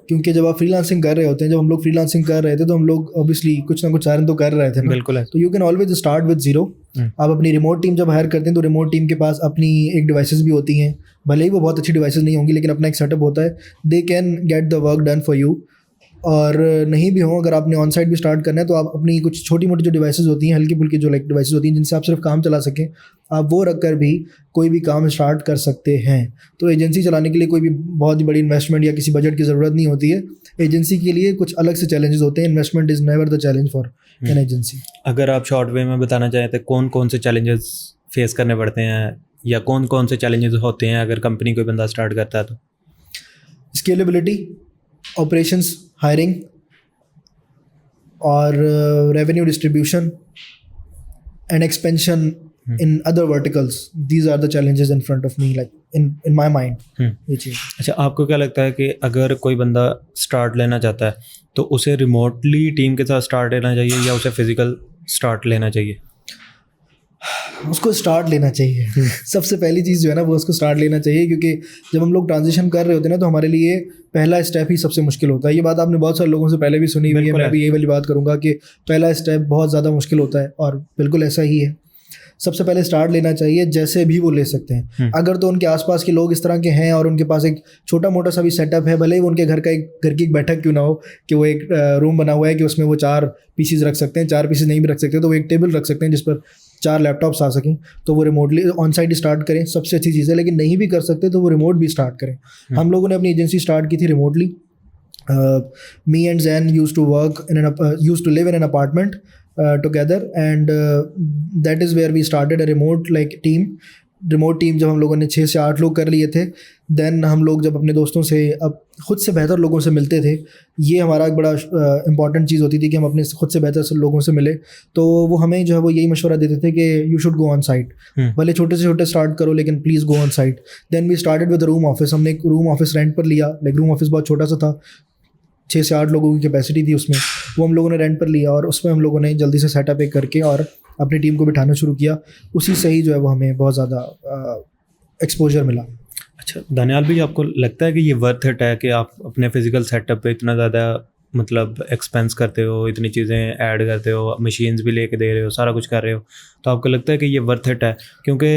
क्योंकि जब आप फ्रीलांसिंग कर रहे होते हैं, जब हम लोग फ्रीलांसिंग कर रहे थे तो हम लोग ऑब्वियसली कुछ ना कुछ अर्न तो कर रहे थे ना। बिल्कुल है। तो you can always start with zero. आप अपनी रिमोट टीम जब हायर करते हैं तो रिमोट टीम के पास अपनी एक डिवाइसेस भी होती हैं, भले ही वो बहुत अच्छी डिवाइसेस नहीं होंगी, लेकिन अपना एक सेटअप होता है, they can get the work done for you. और नहीं भी हो, अगर आपने ऑन साइट भी स्टार्ट करना है तो आप अपनी कुछ छोटी मोटी जो डिवाइसेस होती हैं, हल्की फुल्की जो लाइक डिवाइसेस होती हैं जिनसे आप सिर्फ काम चला सकें, आप वो रख कर भी कोई भी काम स्टार्ट कर सकते हैं। तो एजेंसी चलाने के लिए कोई भी बहुत ही बड़ी इन्वेस्टमेंट या किसी बजट की ज़रूरत नहीं होती है। एजेंसी के लिए कुछ अलग से चैलेंजेस होते हैं। Investment is never the challenge for an agency. अगर आप शॉर्ट वे में बताना चाहें तो कौन कौन से चैलेंजेस फेस करने पड़ते हैं, या कौन कौन से चैलेंजेस होते हैं अगर कंपनी कोई बंदा स्टार्ट करता है? तो स्केलेबिलिटी, ऑपरेशंस, हायरिंग और revenue distribution and expansion in other verticals. These are the challenges in front of me, like in my mind. ये चीज़। अच्छा, आपको क्या लगता है कि अगर कोई बंदा स्टार्ट लेना चाहता है तो उसे रिमोटली टीम के साथ स्टार्ट लेना चाहिए या उसे फिजिकल स्टार्ट लेना चाहिए? उसको स्टार्ट लेना चाहिए। सबसे पहली चीज़ जो है ना वो उसको स्टार्ट लेना चाहिए, क्योंकि जब हम लोग ट्रांजिशन कर रहे होते हैं ना तो हमारे लिए पहला स्टेप ही सबसे मुश्किल होता है। ये बात आपने बहुत सारे लोगों से पहले भी सुनी हुई है, मैं भी यही वाली बात करूँगा कि पहला स्टेप बहुत ज़्यादा मुश्किल होता है, और बिल्कुल ऐसा ही है। सबसे पहले स्टार्ट लेना चाहिए, जैसे भी वो ले सकते हैं। अगर तो उनके आसपास के लोग इस तरह के हैं और उनके पास एक छोटा मोटा सा भी सेटअप है, भले ही उनके घर की एक बैठक क्यों ना हो, कि वो एक रूम बना हुआ है कि उसमें वो 4 पीसीज रख सकते हैं, 4 पीसीज नहीं भी रख सकते तो वो एक टेबल रख सकते हैं जिस पर 4 लैपटॉप्स आ सकें, तो वो रिमोटली ऑन साइट स्टार्ट करें, सबसे अच्छी चीज़ है। लेकिन नहीं भी कर सकते तो वो रिमोट भी स्टार्ट करें। हम लोगों ने अपनी एजेंसी स्टार्ट की थी remotely. Me and Zen used to live in an apartment together, and that is where we started a remote team. जब हम लोगों ने 6 से 8 लोग कर लिए थे, देन हम लोग जब अपने दोस्तों से अब खुद से बेहतर लोगों से मिलते थे, ये हमारा एक बड़ा इंपॉर्टेंट चीज़ होती थी कि हम अपने खुद से बेहतर लोगों से मिले, तो वो हमें जो है वो यही मशवरा देते थे कि you should go on site, भले छोटे से छोटे स्टार्ट करो लेकिन please go on site. Then we started with room office. हमने एक रूम ऑफिस रेंट पर लिया, रूम ऑफिस बहुत छोटा सा था, 6 से 8 लोगों की कैपेसिटी थी उसमें, वो हम लोगों ने रेंट पर लिया और उसमें हम लोगों ने जल्दी से सेटअप एक करके और अपनी टीम को बिठाना शुरू किया। उसी से ही जो है वो हमें बहुत ज़्यादा एक्सपोजर मिला। अच्छा दानियाल भाई, आपको लगता है कि ये वर्थ इट है कि आप अपने फिजिकल सेटअप पे इतना ज़्यादा मतलब एक्सपेंस करते हो, इतनी चीज़ें ऐड करते हो, मशीन्स भी लेके दे रहे हो, सारा कुछ कर रहे हो, तो आपको लगता है कि ये वर्थ इट है? क्योंकि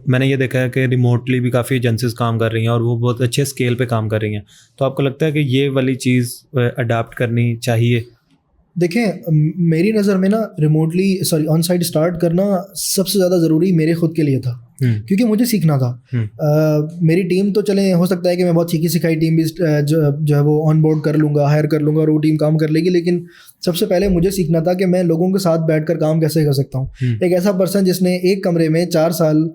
मैंने ये देखा है कि रिमोटली भी काफ़ी एजेंसीज काम कर रही हैं और वो बहुत अच्छे स्केल पे काम कर रही हैं, तो आपको लगता है कि ये वाली चीज़ अडाप्ट करनी चाहिए? देखें, मेरी नज़र में ना ऑन साइट स्टार्ट करना सबसे ज़्यादा ज़रूरी मेरे खुद के लिए था, क्योंकि मुझे सीखना था। मेरी टीम तो चले, हो सकता है कि मैं बहुत सीखी सिखाई टीम भी जो है वो ऑन बोर्ड कर लूँगा, हायर कर लूँगा और वो टीम काम कर लेगी, लेकिन सबसे पहले मुझे सीखना था कि मैं लोगों के साथ बैठकर काम कैसे कर सकता हूँ। एक ऐसा पर्सन जिसने एक कमरे में 4 साल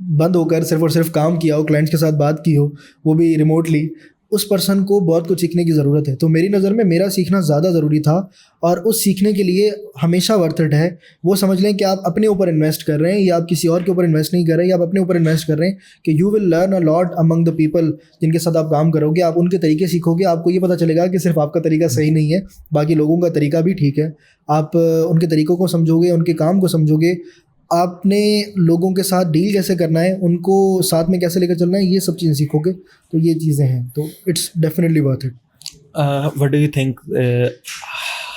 बंद होकर सिर्फ और सिर्फ काम किया हो, क्लाइंट्स के साथ बात की हो, वो भी रिमोटली, उस पर्सन को बहुत कुछ सीखने की ज़रूरत है। तो मेरी नज़र में मेरा सीखना ज़्यादा ज़रूरी था, और उस सीखने के लिए हमेशा वर्थ इट है। वो समझ लें कि आप अपने ऊपर इन्वेस्ट कर रहे हैं या आप किसी और के ऊपर इन्वेस्ट नहीं कर रहे हैं, या आप अपने ऊपर इन्वेस्ट कर रहे हैं कि you will learn a lot among the people जिनके साथ आप काम करोगे। आप उनके तरीके सीखोगे, आपको ये पता चलेगा कि सिर्फ आपका तरीका सही नहीं है, बाकी लोगों का तरीका भी ठीक है। आप उनके तरीक़ों को समझोगे, उनके काम को समझोगे, आपने लोगों के साथ डील कैसे करना है, उनको साथ में कैसे लेकर चलना है, ये सब चीज़ें सीखोगे। तो ये चीज़ें हैं, तो it's definitely worth it. What do you think,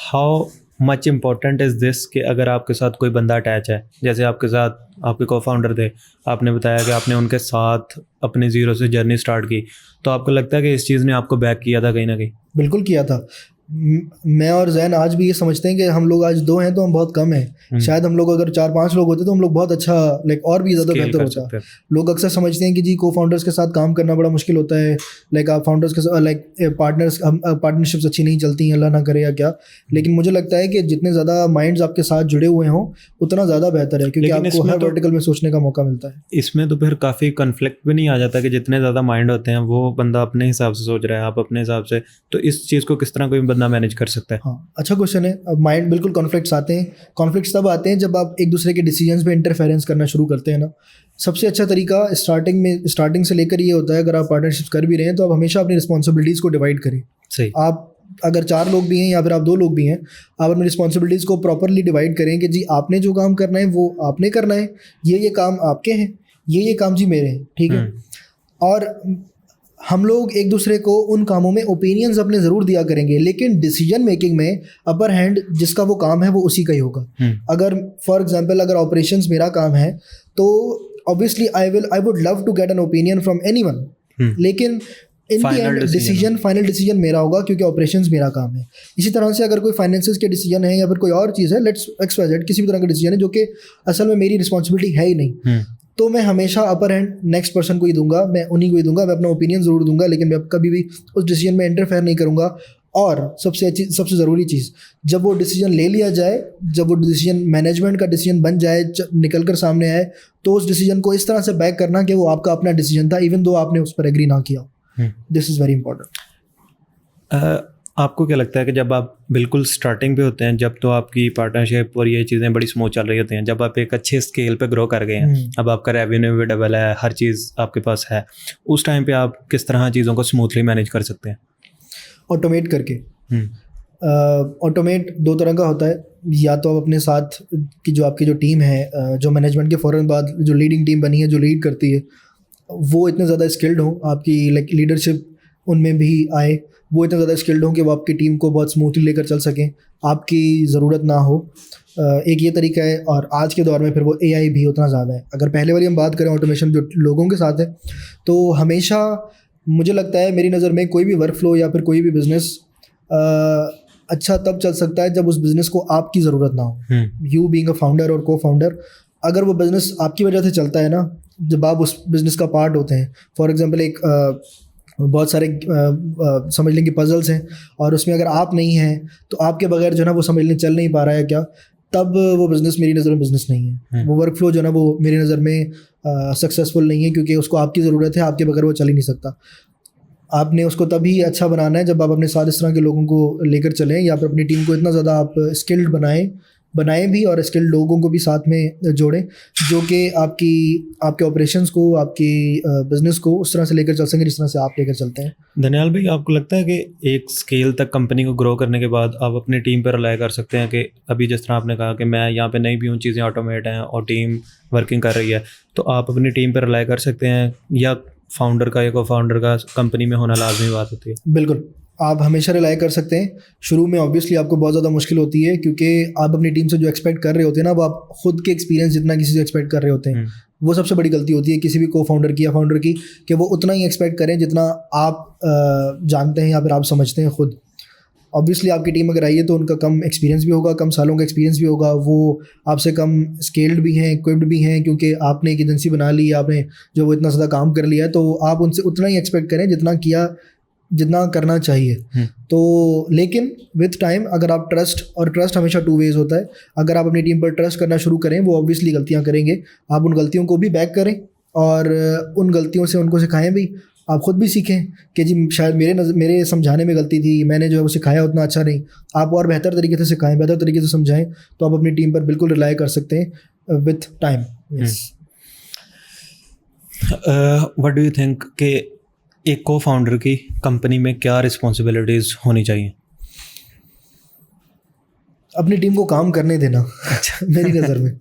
how much important is this कि अगर आपके साथ कोई बंदा अटैच है, जैसे आपके साथ आपके को-फाउंडर थे, आपने बताया कि आपने उनके साथ अपनी ज़ीरो से जर्नी स्टार्ट की, तो आपको लगता है कि इस चीज़ ने आपको बैक किया था कहीं ना कहीं? बिल्कुल किया था। मैं और जैन आज भी ये समझते हैं कि हम लोग आज 2 हैं तो हम बहुत कम हैं। शायद हम लोग अगर 4-5 लोग होते तो हम लोग बहुत अच्छा और भी ज़्यादा बेहतर होता। लोग अक्सर समझते हैं कि जी को-फाउंडर्स के साथ काम करना बड़ा मुश्किल होता है, आप फाउंडर्स के साथ पार्टनरशिप्स अच्छी नहीं चलती हैं, अल्लाह ना करे या क्या। लेकिन मुझे लगता है कि जितने ज़्यादा माइंड्स आपके साथ जुड़े हुए हों उतना ज़्यादा बेहतर है, क्योंकि आपको हर वर्टिकल में सोचने का मौका मिलता है। इसमें तो फिर काफ़ी कन्फ्लिक्ट भी नहीं आ जाता कि जितने ज़्यादा माइंड होते हैं वो बंदा अपने हिसाब से सोच रहा है, आप अपने हिसाब से, तो इस चीज़ को किस तरह कोई बंदा मैनेज कर सकता है? हाँ, अच्छा क्वेश्चन है। अब माइंड बिल्कुल कॉन्फ्लिक्ट्स आते हैं। कॉन्फ्लिक्ट्स तब आते हैं जब आप एक दूसरे के डिसीजंस पे इंटरफेरेंस करना शुरू करते हैं ना। सबसे अच्छा तरीका स्टार्टिंग से लेकर ये होता है, अगर आप पार्टनरशिप कर भी रहे हैं तो आप हमेशा अपनी रिस्पॉन्सिबिलिटीज़ को डिवाइड करें। सही। आप अगर 4 लोग भी हैं या फिर आप 2 लोग भी हैं, आप अपनी रिस्पॉन्सिबिलिटीज़ को प्रॉपरली डिवाइड करें कि जी आपने जो काम करना है वो आपने करना है, ये काम आपके हैं, ये काम जी मेरे हैं, ठीक है। और हम लोग एक दूसरे को उन कामों में ओपिनियंस अपने ज़रूर दिया करेंगे, लेकिन डिसीजन मेकिंग में अपर हैंड जिसका वो काम है वो उसी का ही होगा। अगर फॉर एग्जांपल अगर ऑपरेशंस मेरा काम है तो obviously I would love to get an opinion from anyone, लेकिन in the end final decision मेरा होगा, क्योंकि ऑपरेशंस मेरा काम है। इसी तरह से अगर कोई फाइनेंसेस के डिसीजन है या फिर कोई और चीज़ है, लेट्स XYZ किसी भी तरह का डिसीजन है जो कि असल में मेरी रिस्पॉन्सिबिलिटी है ही नहीं, तो मैं हमेशा अपर हैंड नेक्स्ट पर्सन को ही दूंगा, मैं उन्हीं को ही दूंगा, मैं अपना ओपिनियन ज़रूर दूंगा, लेकिन मैं कभी भी उस डिसीजन में इंटरफेयर नहीं करूंगा। और सबसे ज़रूरी चीज़, जब वो डिसीजन ले लिया जाए, जब वो डिसीजन मैनेजमेंट का डिसीजन बन जाए, निकल कर सामने आए, तो उस डिसीजन को इस तरह से बैक करना कि वो आपका अपना डिसीजन था, इवन दो आपने उस पर एग्री ना किया। This is very important. आपको क्या लगता है कि जब आप बिल्कुल स्टार्टिंग पे होते हैं, जब तो आपकी पार्टनरशिप और ये चीज़ें बड़ी स्मूथ चल रही होती हैं, जब आप एक अच्छे स्केल पे ग्रो कर गए हैं, अब आपका रेवेन्यू भी डबल है, हर चीज़ आपके पास है, उस टाइम पे आप किस तरह चीज़ों को स्मूथली मैनेज कर सकते हैं? ऑटोमेट करके। ऑटोमेट दो तरह का होता है, या तो आप अपने साथ की जो आपकी जो टीम है, जो मैनेजमेंट के फ़ौरन बाद जो लीडिंग टीम बनी है, जो लीड करती है, वो इतने ज़्यादा स्किल्ड हो, आपकी लाइक लीडरशिप उनमें भी आए, वो इतने ज़्यादा स्किल्ड हों कि वो आपकी टीम को बहुत स्मूथली लेकर चल सकें, आपकी ज़रूरत ना हो। एक ये तरीका है। और आज के दौर में फिर वो एआई भी उतना ज़्यादा है। अगर पहले वाली हम बात करें ऑटोमेशन जो लोगों के साथ है, तो हमेशा मुझे लगता है मेरी नज़र में कोई भी वर्क फ्लो या फिर कोई भी बिज़नेस अच्छा तब चल सकता है जब उस बिज़नेस को आपकी ज़रूरत ना हो। यू बीइंग अ फाउंडर और को फाउंडर, अगर वो बिज़नेस आपकी वजह से चलता है ना, जब आप उस बिज़नेस का पार्ट होते हैं, फॉर एग्जांपल एक बहुत सारे समझ लें कि पजल्स हैं और उसमें अगर आप नहीं हैं तो आपके बगैर जो है ना वो समझ लें चल नहीं पा रहा है क्या, तब वो बिज़नेस मेरी नज़र में बिज़नेस नहीं है। वो वर्क फ्लो जो है ना वो मेरी नज़र में सक्सेसफुल नहीं है, क्योंकि उसको आपकी ज़रूरत है, आपके बगैर वो चल ही नहीं सकता। आपने उसको तभी अच्छा बनाना है जब आप अपने साथ इस तरह के लोगों को लेकर चलें, या फिर अपनी टीम को इतना ज़्यादा आप स्किल्ड बनाएं भी, और स्किल्ड लोगों को भी साथ में जोड़ें जो कि आपके ऑपरेशंस को, आपकी बिज़नेस को उस तरह से लेकर चल सकें जिस तरह से आप लेकर चलते हैं। दनियाल भाई, आपको लगता है कि एक स्केल तक कंपनी को ग्रो करने के बाद आप अपनी टीम पर रिलाई कर सकते हैं कि अभी जिस तरह आपने कहा कि मैं यहाँ पे नहीं भी हूँ, चीज़ें ऑटोमेट हैं और टीम वर्किंग कर रही है, तो आप अपनी टीम पर रिलाई कर सकते हैं, या फाउंडर का या को फाउंडर का कंपनी में होना लाजमी बात होती है? बिल्कुल, आप हमेशा रिलाई कर सकते हैं। शुरू में ऑब्वियसली आपको बहुत ज़्यादा मुश्किल होती है, क्योंकि आप अपनी टीम से जो एक्सपेक्ट कर रहे होते हैं ना, वो आप खुद के एक्सपीरियंस जितना किसी से एक्सपेक्ट कर रहे होते हैं, वो सबसे बड़ी गलती होती है किसी भी को फाउंडर की या फाउंडर की, कि वो उतना ही एक्सपेक्ट करें जितना आप जानते हैं या फिर आप समझते हैं खुद। ऑब्वियसली आपकी टीम अगर आई है तो उनका कम एक्सपीरियंस भी होगा, कम सालों का एक्सपीरियंस भी होगा, वो आपसे कम स्केल्ड भी हैं, इक्विप्ड भी हैं, क्योंकि आपने एक एजेंसी बना ली, आपने जो वो इतना ज़्यादा काम कर लिया है, तो आप उनसे उतना ही एक्सपेक्ट करें जितना करना चाहिए। तो लेकिन विथ टाइम अगर आप ट्रस्ट हमेशा 2 वेज होता है, अगर आप अपनी टीम पर ट्रस्ट करना शुरू करें, वो ऑब्वियसली गलतियां करेंगे, आप उन गलतियों को भी बैक करें और उन गलतियों से उनको सिखाएं भी, आप खुद भी सीखें कि जी शायद मेरे समझाने में गलती थी, मैंने जो है वो सिखाया उतना अच्छा नहीं, आप और बेहतर तरीके से सिखाएं, बेहतर तरीके से समझाएं, तो आप अपनी टीम पर बिल्कुल रिलाई कर सकते हैं with time. What do you think कि एक को फाउंडर की कंपनी में क्या रिस्पॉन्सिबिलिटीज़ होनी चाहिए? अपनी टीम को काम करने देना। मेरी नज़र में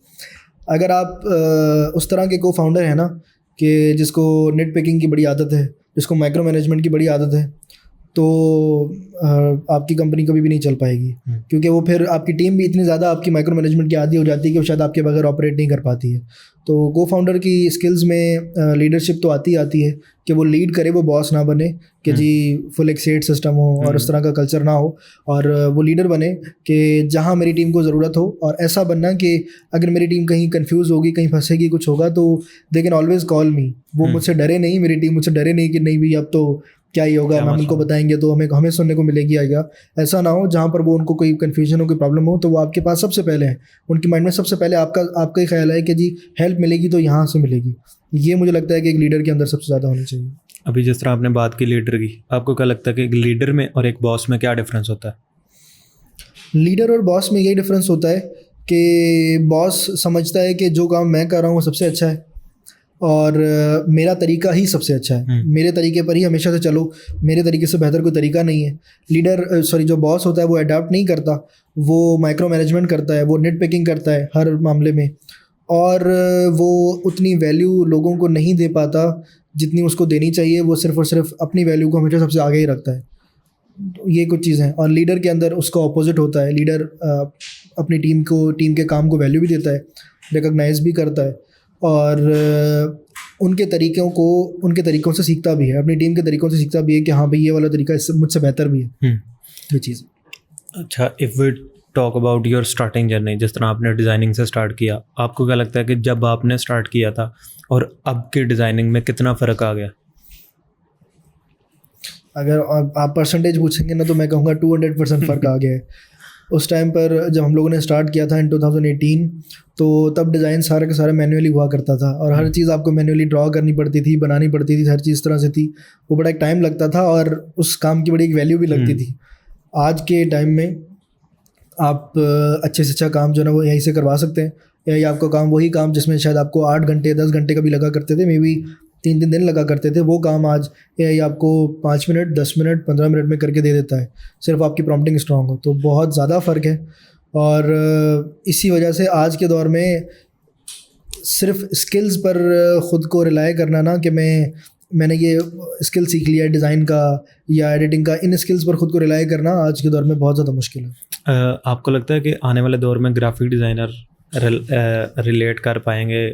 अगर आप उस तरह के को फाउंडर है ना कि जिसको नेट पिकिंग की बड़ी आदत है, जिसको माइक्रो मैनेजमेंट की बड़ी आदत है, तो आपकी कंपनी कभी भी नहीं चल पाएगी, क्योंकि वो फिर आपकी टीम भी इतनी ज़्यादा आपकी माइक्रो मैनेजमेंट की आदी हो जाती है कि वो शायद आपके बगैर ऑपरेट नहीं कर पाती है। तो को फाउंडर की स्किल्स में लीडरशिप तो आती है कि वो लीड करे, वो बॉस ना बने कि जी फुल एक्सेट सिस्टम हो और उस तरह का कल्चर ना हो, और वो लीडर बने कि जहाँ मेरी टीम को ज़रूरत हो, और ऐसा बनना कि अगर मेरी टीम कहीं कंफ्यूज होगी, कहीं फंसेगी, कुछ होगा, तो दे कैन ऑलवेज कॉल मी। वो मुझसे डरे नहीं, मेरी टीम मुझसे डरे नहीं कि नहीं भी अब तो क्या ही होगा, हम उनको बताएंगे तो हमें सुनने को मिलेगी आएगा। ऐसा ना हो जहाँ पर वो उनको कोई कन्फ्यूजन हो, कोई प्रॉब्लम हो, तो वो आपके पास सबसे पहले है, उनकी माइंड में सबसे पहले आपका ही ख्याल है कि जी हेल्प मिलेगी तो यहाँ से मिलेगी। ये मुझे लगता है कि एक लीडर के अंदर सबसे ज़्यादा होनी चाहिए। अभी जिस तरह आपने बात की लीडर की, आपको क्या लगता है कि एक लीडर में और एक बॉस में क्या डिफरेंस होता है? लीडर और बॉस में यही डिफरेंस होता है कि बॉस समझता है कि जो काम मैं कर रहा हूँ वो सबसे अच्छा है और मेरा तरीका ही सबसे अच्छा है, मेरे तरीके पर ही हमेशा से चलो, मेरे तरीके से बेहतर कोई तरीका नहीं है। जो बॉस होता है वो अडॉप्ट नहीं करता, वो माइक्रो मैनेजमेंट करता है, वो नेट पिकिंग करता है हर मामले में, और वो उतनी वैल्यू लोगों को नहीं दे पाता जितनी उसको देनी चाहिए। वो सिर्फ और सिर्फ अपनी वैल्यू को हमेशा सबसे आगे ही रखता है। तो ये कुछ चीज़ें हैं। और लीडर के अंदर उसका ऑपोजिट होता है। लीडर अपनी टीम के काम को वैल्यू भी देता है, रिकॉग्नाइज भी करता है, और उनके तरीक़ों से सीखता भी है, अपनी टीम के तरीक़ों से सीखता भी है कि हाँ भाई ये वाला तरीका इससे मुझसे बेहतर भी है। ये चीज़। अच्छा, if we talk about your starting journey, जिस तरह आपने डिज़ाइनिंग से स्टार्ट किया, आपको क्या लगता है कि जब आपने स्टार्ट किया था और अब की डिज़ाइनिंग में कितना फ़र्क आ गया? अगर आप परसेंटेज पूछेंगे ना तो मैं कहूँगा 200% फ़र्क आ गया है। उस टाइम पर जब हम लोगों ने स्टार्ट किया था इन 2018, तो तब डिज़ाइन सारा का सारा मैन्युअली हुआ करता था, और हर चीज़ आपको मैन्युअली ड्रॉ करनी पड़ती थी, बनानी पड़ती थी, हर चीज़ तरह से थी। वो बड़ा एक टाइम लगता था और उस काम की बड़ी एक वैल्यू भी लगती थी। आज के टाइम में आप अच्छे से अच्छा काम जो है ना वो यहीं से करवा सकते हैं, या आपका काम वही काम जिसमें शायद आपको 8 घंटे 10 घंटे का भी लगा करते थे, मे बी 3 दिन लगा करते थे, वो काम आज AI आपको 5 मिनट, 10 मिनट, 15 मिनट में करके दे देता है, सिर्फ आपकी प्रॉम्प्टिंग स्ट्रांग हो। तो बहुत ज़्यादा फ़र्क है। और इसी वजह से आज के दौर में सिर्फ स्किल्स पर ख़ुद को रिलाय करना ना, कि मैंने ये स्किल सीख लिया डिज़ाइन का या एडिटिंग का, इन स्किल्स पर ख़ुद को रिलाय करना आज के दौर में बहुत ज़्यादा मुश्किल है। आपको लगता है कि आने वाले दौर में ग्राफिक डिज़ाइनर रिलेट कर पाएंगे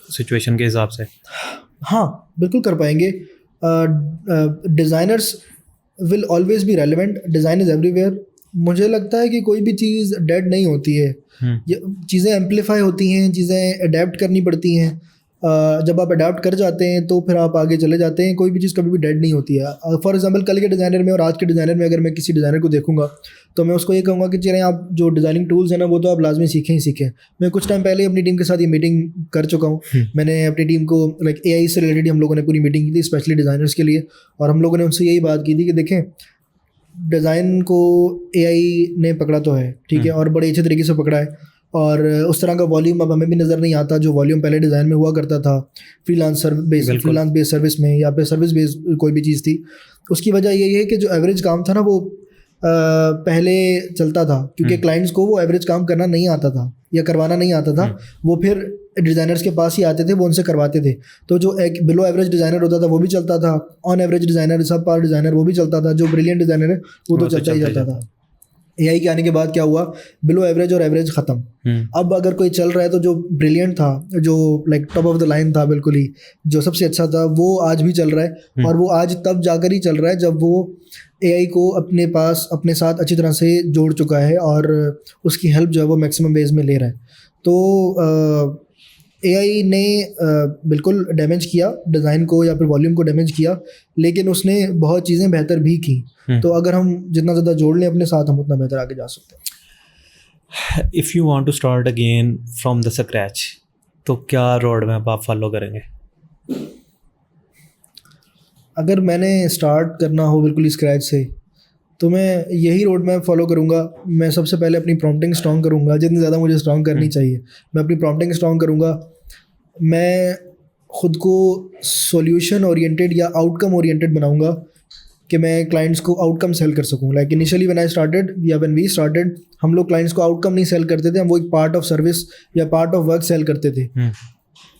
सिचुएशन के हिसाब से? हाँ, बिल्कुल कर पाएंगे। Designers will always be relevant, design is everywhere. मुझे लगता है कि कोई भी चीज़ डेड नहीं होती है, चीज़ें एम्पलीफाई होती हैं, चीज़ें अडेप्ट करनी पड़ती हैं। जब आप अडेप्ट कर जाते हैं तो फिर आप आगे चले जाते हैं। कोई भी चीज़ कभी भी डेड नहीं होती है। फॉर एग्जांपल कल के डिज़ाइनर में और आज के डिज़ाइनर में अगर मैं किसी डिज़ाइनर को देखूंगा तो मैं उसको ये कहूँगा कि चलें आप जो डिज़ाइनिंग टूल्स हैं ना वो तो आप लाजमी सीखें ही सीखें। मैं कुछ टाइम पहले अपनी टीम के साथ ये मीटिंग कर चुका हूँ। मैंने अपनी टीम को लाइक AI से रिलेटेड हम लोगों ने पूरी मीटिंग की थी स्पेशली डिज़ाइनर्स के लिए, और हम लोगों ने उनसे यही बात की थी कि देखें डिज़ाइन को AI ने पकड़ा तो है, ठीक है, और बड़े अच्छे तरीके से पकड़ा है, और उस तरह का वॉल्यूम अब हमें भी नज़र नहीं आता जो वॉल्यूम पहले डिज़ाइन में हुआ करता था फ्रीलांस बेस्ड सर्विस में, या फिर सर्विस बेस्ड कोई भी चीज़ थी। उसकी वजह यही है कि जो एवरेज काम था ना वो पहले चलता था, क्योंकि क्लाइंट्स को वो एवरेज काम करना नहीं आता था या करवाना नहीं आता था। वो फिर डिज़ाइनर्स के पास ही आते थे, वो उनसे करवाते थे। तो जो एक बिलो एवरेज डिज़ाइनर होता था वो भी चलता था, ऑन एवरेज डिज़ाइनर, सब पार डिज़ाइनर वो भी चलता था, जो ब्रिलियंट डिज़ाइनर है वो तो चलता ही जाता था। AI के आने के बाद क्या हुआ, बिलो एवरेज और एवरेज ख़त्म। अब अगर कोई चल रहा है तो जो ब्रिलियंट था, जो like top of the line था, बिल्कुल ही जो सबसे अच्छा था, वो आज भी चल रहा है। और वो आज तब जाकर ही चल रहा है जब वो AI को अपने पास अपने साथ अच्छी तरह से जोड़ चुका है और उसकी हेल्प जो है वो मैक्सिमम वेज में ले रहा है। तो AI ने बिल्कुल डैमेज किया डिज़ाइन को या फिर वॉल्यूम को डैमेज किया, लेकिन उसने बहुत चीज़ें बेहतर भी की। तो अगर हम जितना ज़्यादा जोड़ लें अपने साथ, हम उतना बेहतर आगे जा सकते हैं। If you want to start again from the scratch, तो क्या रोड मैप आप फॉलो करेंगे? अगर मैंने स्टार्ट करना हो बिल्कुल स्क्रैच से, तो मैं यही रोड मैप फॉलो करूँगा। मैं सबसे पहले अपनी प्रॉम्प्टिंग स्ट्रॉन्ग करूँगा, जितनी ज़्यादा मुझे स्ट्रॉन्ग करनी चाहिए मैं अपनी प्रॉम्प्टिंग स्ट्रॉन्ग करूँगा। मैं ख़ुद को सॉल्यूशन ओरिएंटेड या आउटकम ओरिएंटेड बनाऊँगा कि मैं क्लाइंट्स को आउटकम सेल कर सकूँ। Like initially when I started या व्हेन वी स्टार्टेड, हम लोग क्लाइंट्स को आउटकम नहीं सेल करते थे, हम वो एक पार्ट ऑफ सर्विस या पार्ट ऑफ वर्क सेल करते थे।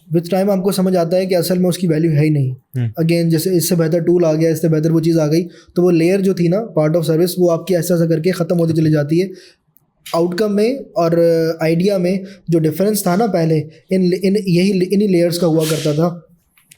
विद टाइम आपको समझ आता है कि असल में उसकी वैल्यू है ही नहीं। अगेन जैसे इससे बेहतर टूल आ गया, इससे बेहतर वो चीज़ आ गई, तो वो लेयर जो थी ना पार्ट ऑफ सर्विस, वो आपकी ऐसा करके ख़त्म होती चली जाती है। आउटकम में और आइडिया में जो डिफरेंस था ना पहले, इन्हीं लेयर्स का हुआ करता था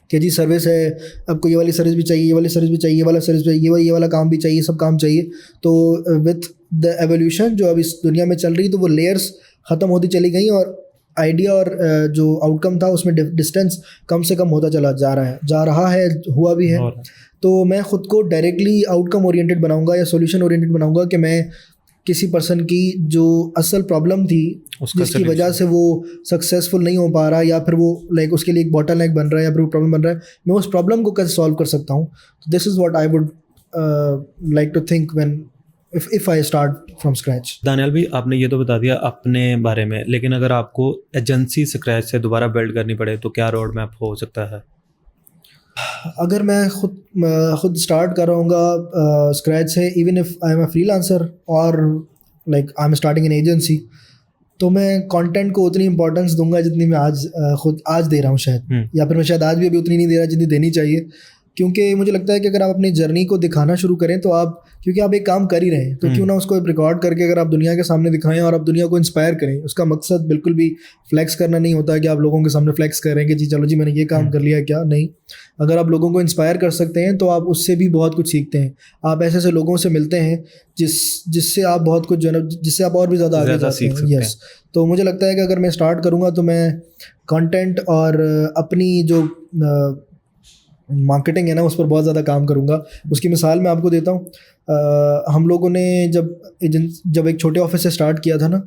कि जी सर्विस है, आपको ये वाली सर्विस भी चाहिए, ये वाली सर्विस भी चाहिए, ये वाला सर्विस चाहिए, ये वाला काम भी चाहिए, सब काम चाहिए। तो विथ द एवोल्यूशन जो अब इस दुनिया में चल रही, तो वो लेयर्स ख़त्म होती चली गई और आइडिया और जो आउटकम था उसमें डिस्टेंस कम से कम होता चला जा रहा है, हुआ भी है। तो मैं ख़ुद को डायरेक्टली आउटकम ओरिएंटेड बनाऊंगा या सॉल्यूशन ओरिएंटेड बनाऊंगा कि मैं किसी पर्सन की जो असल प्रॉब्लम थी जिसकी वजह से वो सक्सेसफुल नहीं हो पा रहा, या फिर वो लाइक उसके लिए एक बॉटलनेक बन रहा है या फिर वो प्रॉब्लम बन रहा है, मैं उस प्रॉब्लम को कैसे सॉल्व कर सकता हूँ। तो this is what I would like to think when if I start from scratch. Daniyal भाई, आपने ये तो बता दिया अपने बारे में, लेकिन अगर आपको एजेंसी स्क्रैच से दोबारा बिल्ड करनी पड़े तो क्या रोड मैप हो सकता है? अगर मैं खुद स्टार्ट कर रहा हूँ स्क्रैच से, even if I am a freelancer और like I am starting an agency, तो मैं कंटेंट को उतनी इंपॉर्टेंस दूंगा जितनी मैं आज दे रहा हूँ शायद, या फिर मैं शायद आज भी अभी उतनी नहीं दे रहा जितनी देनी चाहिए। क्योंकि मुझे लगता है कि अगर आप अपनी जर्नी को दिखाना शुरू करें तो आप, क्योंकि आप एक काम कर ही रहे हैं, तो क्यों ना उसको रिकॉर्ड करके अगर आप दुनिया के सामने दिखाएं और आप दुनिया को इंस्पायर करें। उसका मकसद बिल्कुल भी फ्लैक्स करना नहीं होता है कि आप लोगों के सामने फ्लैक्स करें कि जी चलो जी मैंने ये काम कर लिया, क्या नहीं। अगर आप लोगों को इंस्पायर कर सकते हैं तो आप उससे भी बहुत कुछ सीखते हैं। आप ऐसे ऐसे लोगों से मिलते हैं जिससे आप बहुत कुछ जो है, जिससे आप और भी ज़्यादा आगे जाते हैं। यस, तो मुझे लगता है कि अगर मैं स्टार्ट करूँगा तो मैं कंटेंट और अपनी जो मार्केटिंग है ना उस पर बहुत ज़्यादा काम करूँगा। उसकी मिसाल मैं आपको देता हूँ। हम लोगों ने जब एक छोटे ऑफिस से स्टार्ट किया था ना,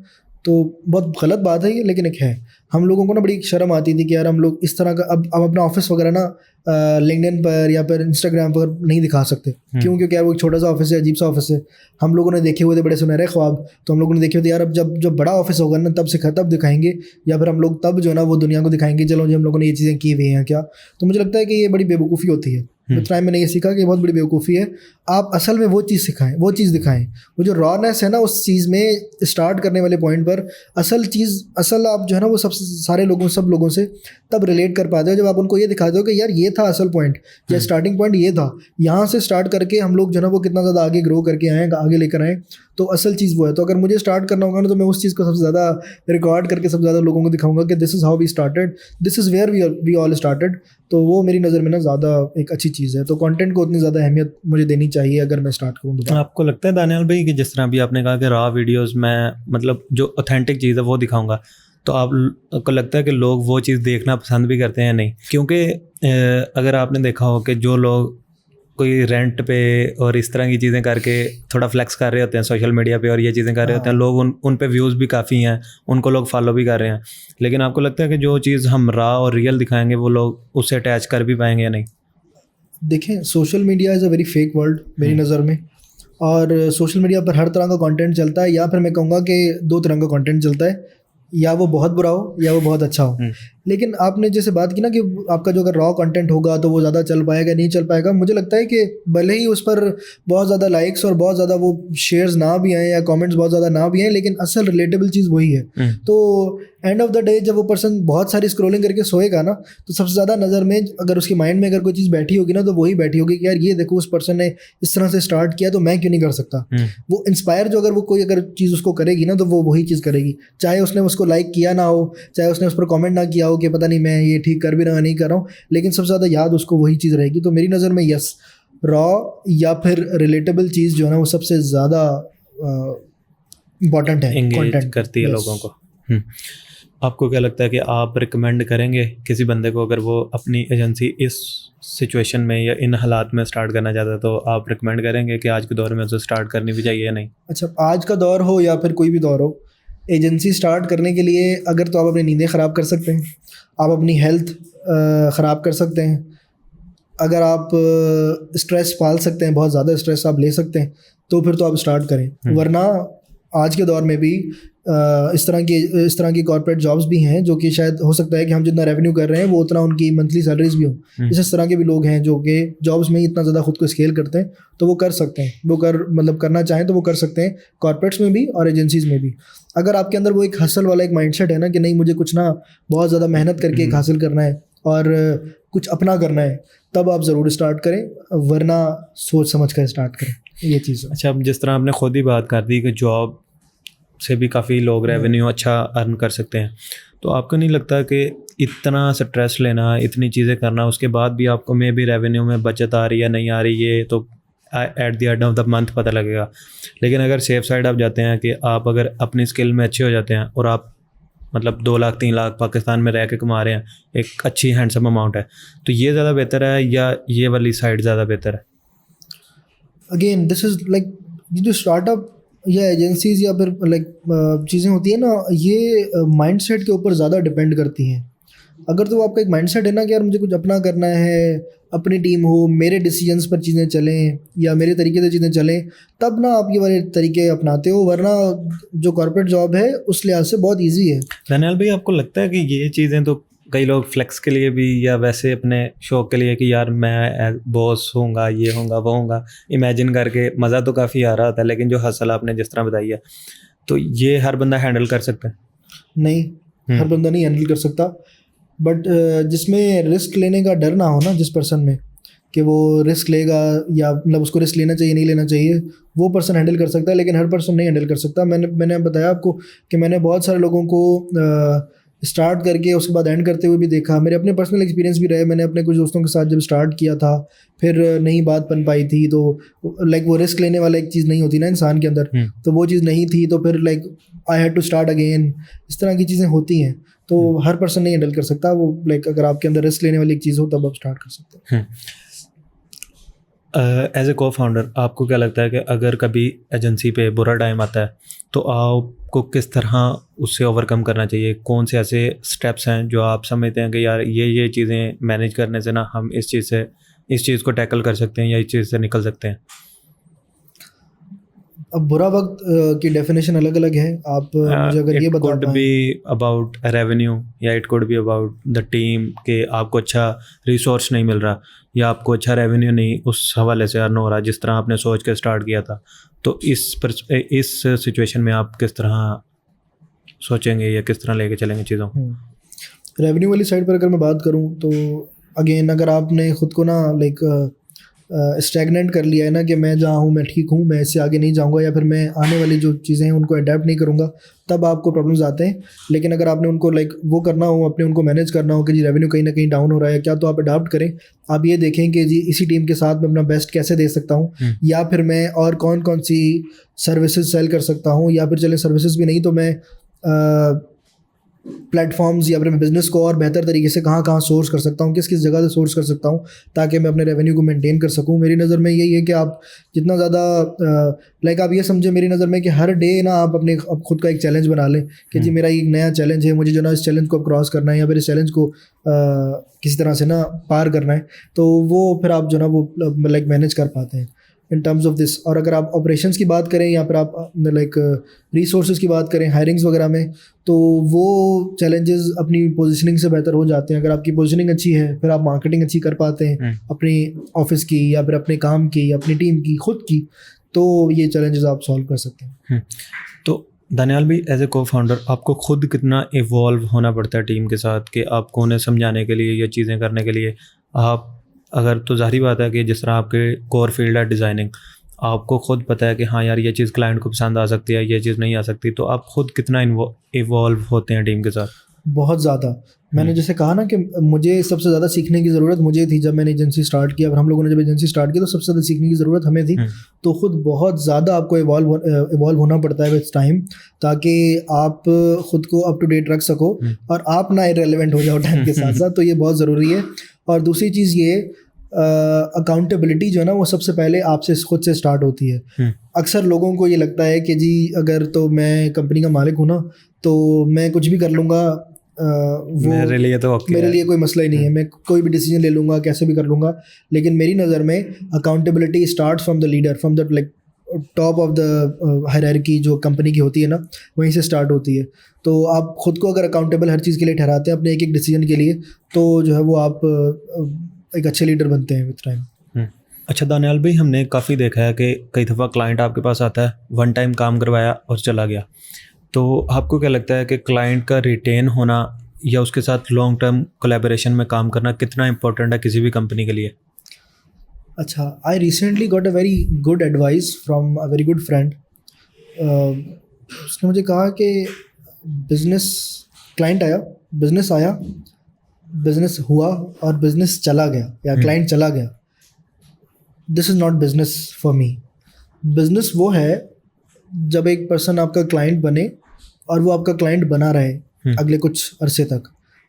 तो बहुत गलत बात है ये, लेकिन एक है। हम लोगों को ना बड़ी शर्म आती थी कि यार हम लोग इस तरह का अब अपना ऑफिस वगैरह ना लिंक्डइन पर या फिर इंस्टाग्राम पर नहीं दिखा सकते। क्यों? क्योंकि यार वो एक छोटा सा ऑफिस है, अजीब सा ऑफिस है। हम लोगों ने देखे हुए थे बड़े सुनहरे ख्वाब, तो हम लोगों ने देखे हुए थे यार अब जब बड़ा ऑफिस होगा ना तब दिखाएंगे, या फिर हम लोग तब जो है ना वो दुनिया को दिखाएंगे चलो जी हम लोगों ने ये चीज़ें की हुई हैं क्या। तो मुझे लगता है कि ये बड़ी बेवकूफ़ी होती है। विद टाइम मैंने ये सीखा कि बहुत बड़ी बेवकूफ़ी है। आप असल में वो चीज़ सिखाएं, वो चीज़ दिखाएं। वो जो रॉनेस है ना उस चीज़ में स्टार्ट करने वाले पॉइंट पर असल आप जो है ना वो सब लोगों से तब रिलेट कर पाते हो जब आप उनको ये दिखाते हो कि यार ये था असल पॉइंट, या स्टार्टिंग पॉइंट ये था, यहाँ से स्टार्ट करके हम लोग जो है ना वो कितना ज़्यादा आगे ग्रो करके आए, आगे लेकर आए। तो असल चीज़ वो है। तो अगर मुझे स्टार्ट करना होगा ना तो मैं उस चीज़ को सबसे ज़्यादा रिकॉर्ड करके सबसे ज़्यादा लोगों को दिखाऊंगा कि this is how we started, this is where we all started. तो वो मेरी नज़र में ना ज़्यादा एक अच्छी चीज़ है। तो कंटेंट को उतनी ज़्यादा अहमियत मुझे देनी चाहिए अगर मैं स्टार्ट करूँ दोबारा। आपको लगता है दानियाल भाई कि जिस तरह भी आपने कहा कि रॉ वीडियोस में मतलब जो ऑथेंटिक चीज़ है वो दिखाऊंगा, तो आपको लगता है कि लोग वो चीज़ देखना पसंद भी करते हैं? नहीं, क्योंकि अगर आपने देखा हो कि जो लोग कोई रेंट पे और इस तरह की चीज़ें करके थोड़ा फ्लेक्स कर रहे होते हैं सोशल मीडिया पे और ये चीज़ें कर रहे होते हैं, लोग उन पे व्यूज़ भी काफ़ी हैं, उनको लोग फॉलो भी कर रहे हैं, लेकिन आपको लगता है कि जो चीज़ हम रॉ और रियल दिखाएंगे वो लोग उससे अटैच कर भी पाएंगे या नहीं? देखें, social media is a very fake world मेरी नज़र में। और सोशल मीडिया पर हर तरह का कंटेंट चलता है, या फिर मैं कहूँगा कि दो तरह का कंटेंट चलता है, या वो बहुत बुरा हो या वो बहुत अच्छा हो। लेकिन आपने जैसे बात की ना कि आपका जो अगर रॉ कंटेंट होगा तो वो ज़्यादा चल पाएगा नहीं चल पाएगा, मुझे लगता है कि भले ही उस पर बहुत ज़्यादा लाइक्स और बहुत ज़्यादा वो शेयर्स ना भी आएँ या कमेंट्स बहुत ज़्यादा ना भी आएँ, लेकिन असल रिलेटेबल चीज़ वही है। तो एंड ऑफ द डे जब वो पर्सन बहुत सारी स्क्रॉलिंग करके सोएगा ना तो सबसे ज़्यादा नज़र में अगर उसके माइंड में अगर कोई चीज़ बैठी होगी ना तो वही बैठी होगी कि यार ये देखो उस पर्सन ने इस तरह से स्टार्ट किया तो मैं क्यों नहीं कर सकता। वो इंस्पायर जो अगर वो कोई अगर चीज़ उसको करेगी ना तो वो वही चीज़ करेगी, चाहे उसने उसको लाइक किया ना हो, चाहे उसने उस पर कमेंट ना किया हो कि पता नहीं मैं ये ठीक कर भी रहा नहीं कर रहा हूँ, लेकिन सबसे ज़्यादा याद उसको वही चीज़ रहेगी। तो मेरी नज़र में यस, रॉ या फिर रिलेटेबल चीज़ जो है ना वो सबसे ज़्यादा इम्पॉर्टेंट है, एंगेज करती है लोगों को। आपको क्या लगता है कि आप रिकमेंड करेंगे किसी बंदे को अगर वो अपनी एजेंसी इस सिचुएशन में या इन हालात में स्टार्ट करना चाहता है, तो आप रिकमेंड करेंगे कि आज के दौर में उसे स्टार्ट करनी भी चाहिए या नहीं? अच्छा, आज का दौर हो या फिर कोई भी दौर हो, एजेंसी स्टार्ट करने के लिए अगर तो आप अपनी नींदें ख़राब कर सकते हैं, आप अपनी हेल्थ ख़राब कर सकते हैं, अगर आप स्ट्रेस पाल सकते हैं, बहुत ज़्यादा स्ट्रेस आप ले सकते हैं, तो फिर तो आप स्टार्ट करें। वरना आज के दौर में भी इस तरह की कॉर्पोरेट जॉब्स भी हैं जो कि शायद हो सकता है कि हम जितना रेवेन्यू कर रहे हैं वो उतना उनकी मंथली सैलरीज भी हों। इस तरह के भी लोग हैं जो कि जॉब्स में इतना ज़्यादा खुद को स्केल करते हैं, तो वो कर सकते हैं, वो करना चाहें तो वो कर सकते हैं, कॉर्पोरेट्स में भी और एजेंसीज़ में भी। अगर आपके अंदर वो एक हसल वाला एक माइंडसेट है ना कि नहीं मुझे कुछ ना बहुत ज़्यादा मेहनत करके एक हासिल करना है और कुछ अपना करना है, तब आप ज़रूर स्टार्ट करें, वरना सोच समझ कर स्टार्ट करें, ये चीज़ है। अच्छा, अब जिस तरह आपने खुद ही बात कर दी कि जॉब से भी काफ़ी लोग रेवेन्यू अच्छा अर्न कर सकते हैं, तो आपको नहीं लगता कि इतना स्ट्रेस लेना, इतनी चीज़ें करना, उसके बाद भी आपको मे भी रेवेन्यू में बचत आ रही है नहीं आ रही, ये तो at the end of the month पता लगेगा। लेकिन अगर सेफ साइड आप जाते हैं कि आप अगर अपनी स्किल में अच्छे हो जाते हैं और आप मतलब 2 लाख 3 लाख पाकिस्तान में रह के कमा रहे हैं, एक अच्छी हैंडसम अमाउंट है, तो ये ज़्यादा बेहतर है या ये वाली साइड ज़्यादा बेहतर है? अगेन दिस इज़ लाइक जो स्टार्टअप या एजेंसीज या फिर लाइक चीज़ें होती है ना, ये माइंडसेट के ऊपर ज़्यादा डिपेंड करती हैं। अगर तो आपका एक माइंडसेट है ना कि यार मुझे कुछ अपना करना है, अपनी टीम हो, मेरे डिसीजंस पर चीज़ें चलें या मेरे तरीके से चीज़ें चलें, तब ना आप ये वाले तरीके अपनाते हो, वरना जो कॉर्पोरेट जॉब है उस लिहाज से बहुत ईजी है। दानियाल भाई, आपको लगता है कि ये चीज़ें तो कई लोग फ्लेक्स के लिए भी या वैसे अपने शौक के लिए कि यार मैं बॉस होऊंगा, ये होऊंगा, वो होऊंगा, इमेजिन करके मज़ा तो काफ़ी आ रहा होता है, लेकिन जो हसल आपने जिस तरह बताई है, तो ये हर बंदा हैंडल कर सकता है? नहीं, हर बंदा नहीं हैंडल कर सकता, बट जिसमें रिस्क लेने का डर ना हो ना, जिस पर्सन में कि वो रिस्क लेगा या मतलब उसको रिस्क लेना चाहिए नहीं लेना चाहिए, वो पर्सन हैंडल कर सकता है, लेकिन हर पर्सन नहीं हैंडल कर सकता। मैंने बताया आपको कि मैंने बहुत सारे लोगों को स्टार्ट करके उसके बाद एंड करते हुए भी देखा, मेरे अपने पर्सनल एक्सपीरियंस भी रहे। मैंने अपने कुछ दोस्तों के साथ जब स्टार्ट किया था, फिर नहीं बात बन पाई थी, तो लाइक वो रिस्क लेने वाला एक चीज़ नहीं होती ना इंसान के अंदर, तो वो चीज़ नहीं थी, तो फिर like I had to start again. इस तरह की चीज़ें होती हैं, तो हर पर्सन नहीं हैंडल कर सकता वो। लाइक अगर आपके अंदर रिस्क लेने वाली एक चीज़ हो तब आप स्टार्ट कर सकते हैं। एज ए को फाउंडर आपको क्या लगता है कि अगर कभी एजेंसी पे बुरा टाइम आता है तो आपको किस तरह उससे ओवरकम करना चाहिए? कौन से ऐसे स्टेप्स हैं जो आप समझते हैं कि यार ये चीज़ें मैनेज करने से ना हम इस चीज़ को टैकल कर सकते हैं या इस चीज़ से निकल सकते हैं? अब बुरा वक्त की डेफिनेशन अलग अलग है। आप मुझे अगर ये इट बता कुड पाएँ। बी अबाउट रेवेन्यू या it could be about the team के आपको अच्छा रिसोर्स नहीं मिल रहा या आपको अच्छा रेवेन्यू नहीं उस हवाले से अर्न हो रहा जिस तरह आपने सोच के स्टार्ट किया था। तो इस सिचुएशन में आप किस तरह सोचेंगे या किस तरह लेके चलेंगे चीज़ों को? रेवेन्यू वाली साइड पर अगर मैं बात करूँ तो अगेन अगर आपने ख़ुद को ना लाइक स्टैगनेंट कर लिया है ना कि मैं जहाँ हूँ मैं ठीक हूँ, मैं इससे आगे नहीं जाऊँगा, या फिर मैं आने वाली जो चीज़ें हैं उनको अडेप्ट नहीं करूँगा, तब आपको प्रॉब्लम्स आते हैं। लेकिन अगर आपने उनको लाइक वो करना हो, अपने उनको मैनेज करना हो कि जी रेवेन्यू कहीं ना कहीं डाउन हो रहा है क्या, तो आप अडाप्ट करें। आप ये देखें कि जी इसी टीम के साथ मैं अपना बेस्ट कैसे दे सकता हूँ, या फिर मैं और कौन कौन सी सर्विसेज सेल कर सकता हूँ, या फिर चले सर्विसेज भी नहीं तो मैं प्लेटफॉर्म्स या फिर मैं बिज़नेस को और बेहतर तरीके से कहाँ कहाँ सोर्स कर सकता हूँ, किस किस जगह से सोर्स कर सकता हूँ ताकि मैं अपने रेवेन्यू को मेंटेन कर सकूँ। मेरी नज़र में यही है कि आप जितना ज़्यादा लाइक आप ये समझे मेरी नज़र में कि हर डे ना आप अपने खुद का एक चैलेंज बना लें कि जी मेरा एक नया चैलेंज है, मुझे जो ना इस चैलेंज को क्रॉस करना है या फिर इस चैलेंज को किसी तरह से ना पार करना है, तो वो फिर आप जो ना वो लाइक मैनेज कर पाते हैं इन टर्म्स ऑफ दिस। और अगर आप ऑपरेशंस की बात करें या फिर आप लाइक रिसोर्सेज की बात करें हायरिंग्स वगैरह में, तो वो चैलेंजेस अपनी पोजीशनिंग से बेहतर हो जाते हैं। अगर आपकी पोजीशनिंग अच्छी है फिर आप मार्केटिंग अच्छी कर पाते हैं अपनी ऑफिस की या फिर अपने काम की या अपनी टीम की खुद की, तो ये चैलेंजेस आप सॉल्व कर सकते हैं। तो दानियाल भाई एज ए को फाउंडर आपको खुद कितना इवॉल्व होना पड़ता है टीम के साथ कि आपको उन्हें समझाने के लिए या चीज़ें करने के लिए आप अगर तो ज़ाहिर बात है कि जिस तरह आपके कोर फील्ड है डिज़ाइनिंग, आपको खुद पता है कि हाँ यार ये चीज़ क्लाइंट को पसंद आ सकती है, ये चीज़ नहीं आ सकती, तो आप खुद कितना इवॉल्व होते हैं टीम के साथ? बहुत ज़्यादा। मैंने जैसे कहा ना कि मुझे सबसे ज़्यादा सीखने की ज़रूरत मुझे थी जब मैंने एजेंसी स्टार्ट किया, और हम लोगों ने जब एजेंसी स्टार्ट की तो सबसे ज़्यादा सीखने की ज़रूरत हमें थी। तो ख़ुद बहुत ज़्यादा आपको इवॉल्व होना पड़ता है विद टाइम, ताकि आप ख़ुद को अप टू डेट रख सको और आप ना इररिलेवेंट हो जाओ टाइम के साथ साथ। तो ये बहुत ज़रूरी है। और दूसरी चीज़ ये अकाउंटेबिलिटी जो है ना वो सबसे पहले आपसे खुद से स्टार्ट होती है। अक्सर लोगों को ये लगता है कि जी अगर तो मैं कंपनी का मालिक हूँ ना तो मैं कुछ भी कर लूँगा, वो मेरे लिए तो मेरे लिए कोई मसला ही नहीं है, मैं कोई भी डिसीजन ले लूँगा, कैसे भी कर लूँगा। लेकिन मेरी नज़र में accountability starts from the leader, from the like top of the hierarchy जो कंपनी की होती है ना, वहीं से स्टार्ट होती है। तो आप ख़ुद को अगर अकाउंटेबल हर चीज़ के लिए ठहराते हैं अपने एक एक डिसीजन के लिए, तो जो है वो आप एक अच्छे लीडर बनते हैं विद टाइम। अच्छा दानियाल भाई, हमने काफ़ी देखा है कि कई दफ़ा क्लाइंट आपके पास आता है, वन टाइम काम करवाया और चला गया, तो आपको क्या लगता है कि क्लाइंट का रिटेन होना या उसके साथ लॉन्ग टर्म कोलैबोरेशन में काम करना कितना इंपॉर्टेंट है किसी भी कंपनी के लिए? अच्छा, I recently got a very good advice from a very good friend. उसने मुझे कहा कि क्लाइंट आया, बिज़नेस हुआ और बिज़नेस चला गया या क्लाइंट चला गया, this is not business for me. Business वो है जब एक पर्सन आपका क्लाइंट बने और वो आपका क्लाइंट बना रहे अगले कुछ अरसे तक।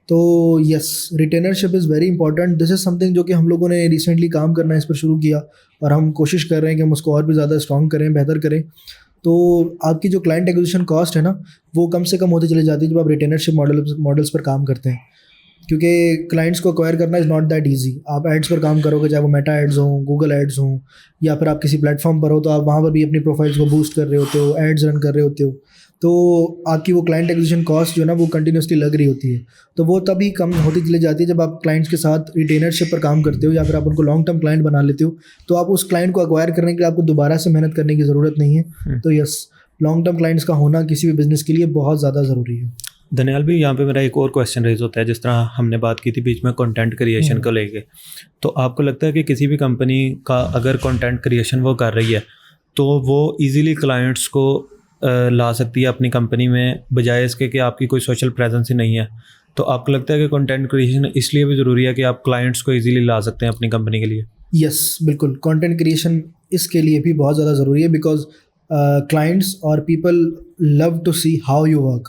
तो yes, रिटेनरशिप is very important. This is something जो कि हम लोगों ने रिसेंटली काम करना है, इस पर शुरू किया और हम कोशिश कर रहे हैं कि हम उसको और भी ज़्यादा स्ट्रॉन्ग करें, बेहतर करें। तो आपकी जो क्लाइंट एक्विजिशन कॉस्ट है ना, वो कम से कम होती चली जाती है जब आप रिटेनरशिप मॉडल्स पर काम करते हैं, क्योंकि क्लाइंट्स को एक्वायर करना इज़ नॉट दैट ईजी। आप एड्स पर काम करोगे, चाहे वो मेटा एड्स हों, गूगल एड्स हों, या फिर आप किसी प्लेटफॉर्म पर हो तो आप वहाँ पर भी अपनी प्रोफाइल्स को बूस्ट कर रहे होते हो, एड्स रन कर रहे होते हो, तो आपकी वो क्लाइंट एक्विजिशन कॉस्ट जो है ना वो कंटिन्यूसली लग रही होती है। तो वो तभी कम होती चली जाती है जब आप क्लाइंट्स के साथ रिटेनरशिप पर काम करते हो या फिर आप उनको लॉन्ग टर्म क्लाइंट बना लेते हो। तो आप उस क्लाइंट को एक्वायर करने के लिए आपको दोबारा से मेहनत करने की ज़रूरत नहीं है। तो यस, लॉन्ग टर्म क्लाइंट्स का होना किसी भी बिज़नेस के लिए बहुत ज़्यादा ज़रूरी है। दानियाल भी, यहाँ पे मेरा एक और क्वेश्चन रेज होता है, जिस तरह हमने बात की थी बीच में कंटेंट क्रिएशन को लेके, तो आपको लगता है कि किसी भी कंपनी का अगर कंटेंट क्रिएशन वो कर रही है तो वो इजीली क्लाइंट्स को ला सकती है अपनी कंपनी में, बजाय इसके कि आपकी कोई सोशल प्रेजेंस ही नहीं है? तो आपको लगता है कि कंटेंट क्रिएशन इसलिए भी ज़रूरी है कि आप क्लाइंट्स को इजीली ला सकते हैं अपनी कंपनी के लिए? यस, बिल्कुल, कंटेंट क्रिएशन इसके लिए भी बहुत ज़्यादा ज़रूरी है, because clients or people love to see how you work,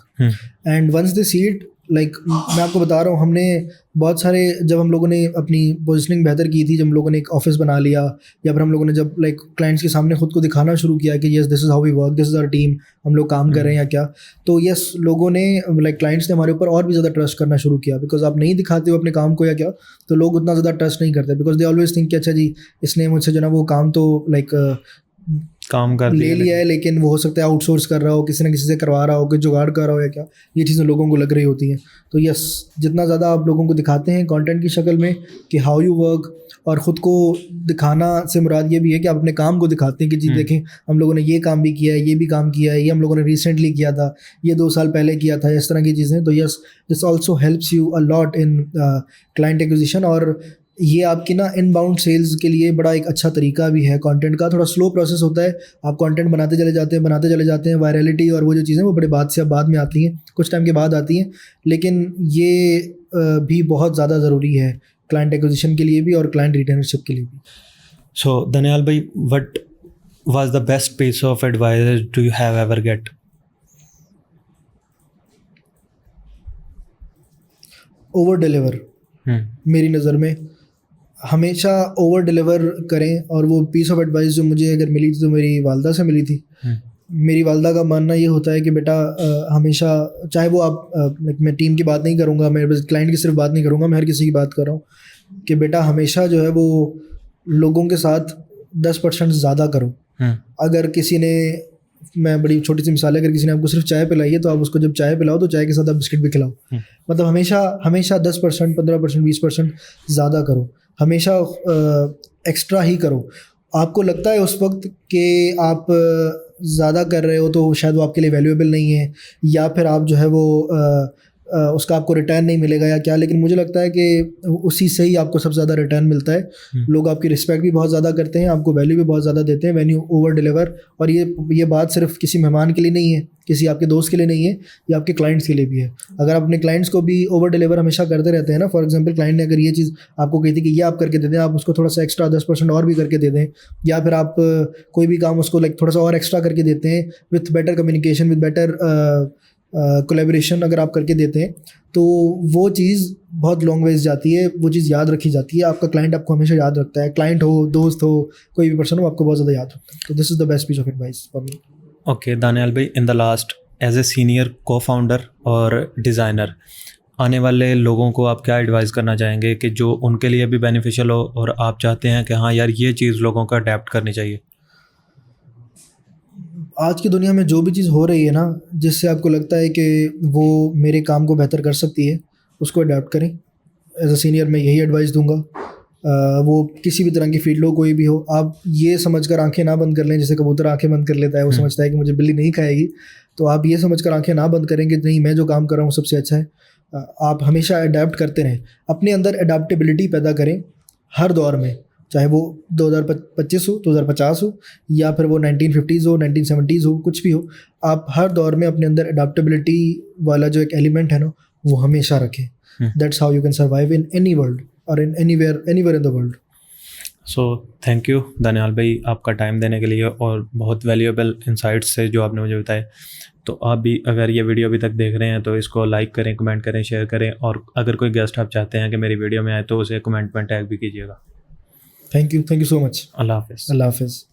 and once they see it like मैं आपको बता रहा हूँ, हमने बहुत सारे, जब हम लोगों ने अपनी पोजीशनिंग बेहतर की थी, जब हम लोगों ने एक ऑफिस बना लिया, या फिर हम लोगों ने जब लाइक क्लाइंट्स के सामने खुद को दिखाना शुरू किया कि yes this is how we work, this is our team, हम लोग काम कर रहे हैं या क्या, तो यस लोगों ने लाइक क्लाइंट्स ने हमारे ऊपर और भी ज़्यादा ट्रस्ट करना शुरू किया। बिकॉज आप नहीं दिखाते हो अपने काम को या क्या, तो लोग उतना ज़्यादा ट्रस्ट नहीं करते, बिकॉज दे ऑलवेज थिंक कि अच्छा जी इसने मुझसे जो ना वो काम तो लाइक काम कर ले लिया है, लेकिन वो हो सकता है आउटसोर्स कर रहा हो, किसी न किसी से करवा रहा हो, कोई जुगाड़ कर रहा हो या क्या, ये चीज़ें लोगों को लग रही होती हैं। तो यस, जितना ज़्यादा आप लोगों को दिखाते हैं कंटेंट की शक्ल में कि हाउ यू वर्क, और ख़ुद को दिखाना से मुराद ये भी है कि आप अपने काम को दिखाते हैं कि जी देखें हम लोगों ने ये काम भी किया है, ये भी काम किया है, ये हम लोगों ने रिसेंटली किया था, ये 2 साल पहले किया था, इस तरह की चीज़ें। तो yes, this also helps you a lot in client acquisition, और ये आपकी ना इनबाउंड सेल्स के लिए बड़ा एक अच्छा तरीका भी है। कंटेंट का थोड़ा स्लो प्रोसेस होता है, आप कंटेंट बनाते चले जाते हैं, वायरलिटी और वो जो चीज़ें वो बड़े बाद में आती हैं, कुछ टाइम के बाद आती हैं, लेकिन ये भी बहुत ज़्यादा ज़रूरी है क्लाइंट एक्विजिशन के लिए भी और क्लाइंट रिटेनरशिप के लिए भी। सो दनियाल भाई, what was the best piece of advice do you have ever get? Over deliver, मेरी नज़र में हमेशा ओवर डिलीवर करें। और वो पीस ऑफ एडवाइस जो मुझे अगर मिली थी तो मेरी वालदा से मिली थी। मेरी वालदा का मानना ये होता है कि बेटा हमेशा, चाहे वो आप मैं टीम की बात नहीं करूँगा, मैं बस क्लाइंट की सिर्फ बात नहीं करूँगा, मैं हर किसी की बात कर रहा हूँ कि बेटा हमेशा जो है वो लोगों के साथ 10% ज़्यादा करो। अगर किसी ने, मैं बड़ी छोटी सी मिसाल है, अगर किसी ने आपको सिर्फ चाय पिलाई है तो आप उसको जब चाय पिलाओ तो चाय के साथ आप बिस्किट भी खिलाओ। मतलब हमेशा 10%, 15%, 20% ज़्यादा करो, हमेशा एक्स्ट्रा ही करो। आपको लगता है उस वक्त कि आप ज़्यादा कर रहे हो तो शायद वो आपके लिए वैल्यूएबल नहीं है, या फिर आप जो है वो उसका आपको रिटर्न नहीं मिलेगा या क्या, लेकिन मुझे लगता है कि उसी से ही आपको सबसे ज़्यादा रिटर्न मिलता है। लोग आपकी रिस्पेक्ट भी बहुत ज़्यादा करते हैं, आपको वैल्यू भी बहुत ज़्यादा देते हैं व्हेन यू ओवर डिलीवर। और ये बात सिर्फ किसी मेहमान के लिए नहीं है, किसी आपके दोस्त के लिए नहीं है, ये आपके क्लाइंट्स के लिए भी है। अगर आप अपने क्लाइंट्स को भी ओवर डिलीवर हमेशा करते रहते हैं ना, फॉर एग्जांपल क्लाइंट ने अगर ये चीज़ आपको कही थी कि ये आप करके दे दें, आप उसको थोड़ा सा एक्स्ट्रा 10% और भी करके दे दें, या फिर आप कोई भी काम उसको लाइक थोड़ा सा और एक्स्ट्रा करके देते हैं with better communication, with better collaboration अगर आप करके देते हैं, तो वो चीज़ बहुत लॉन्ग वेज जाती है, वो चीज़ याद रखी जाती है। आपका क्लाइंट आपको हमेशा याद रखता है, क्लाइंट हो, दोस्त हो, कोई भी पर्सन हो, आपको बहुत ज़्यादा याद रखता है। तो this is the best piece of advice for me. Okay Daniyal भाई, in the last, as a senior co-founder और डिज़ाइनर, आने वाले लोगों को आप क्या एडवाइस करना चाहेंगे कि जो उनके लिए भी बेनिफिशियल हो और आप चाहते हैं कि हाँ यार ये चीज़ लोगों को अडेप्ट करनी चाहिए? आज की दुनिया में जो भी चीज़ हो रही है ना, जिससे आपको लगता है कि वो मेरे काम को बेहतर कर सकती है, उसको अडेप्ट करें। एज अ सीनियर मैं यही एडवाइस दूंगा। वो किसी भी तरह की फील्ड हो, कोई भी हो, आप ये समझकर आंखें ना बंद कर लें, जैसे कबूतर आंखें बंद कर लेता है, वो समझता है कि मुझे बिल्ली नहीं खाएगी। तो आप ये समझकर आंखें ना बंद करें कि नहीं, मैं जो काम कर रहा हूँ सबसे अच्छा है। आप हमेशा अडेप्ट करते रहें, अपने अंदर अडेप्टेबिलिटी पैदा करें हर दौर में, चाहे वो 2025 हो, 2050 हो, या फिर वो 1950s हो, 1970s हो, कुछ भी हो। आप हर दौर में अपने अंदर अडेप्टेबिलिटी वाला जो एक एलिमेंट है ना, वो हमेशा रखें। That's how you can survive in any world और in anywhere in the world. So thank you Daniyal भाई, आपका टाइम देने के लिए और बहुत वैल्यूएबल इंसाइट्स से जो आपने मुझे बताए। तो आप भी अगर ये वीडियो अभी तक देख रहे हैं तो इसको लाइक करें, कमेंट करें, शेयर करें, और अगर कोई गेस्ट आप चाहते हैं कि मेरी वीडियो में आए तो उसे कमेंट में टैग भी कीजिएगा। Thank you so much. अल्लाह हाफिज़। अल्लाह हाफिज़।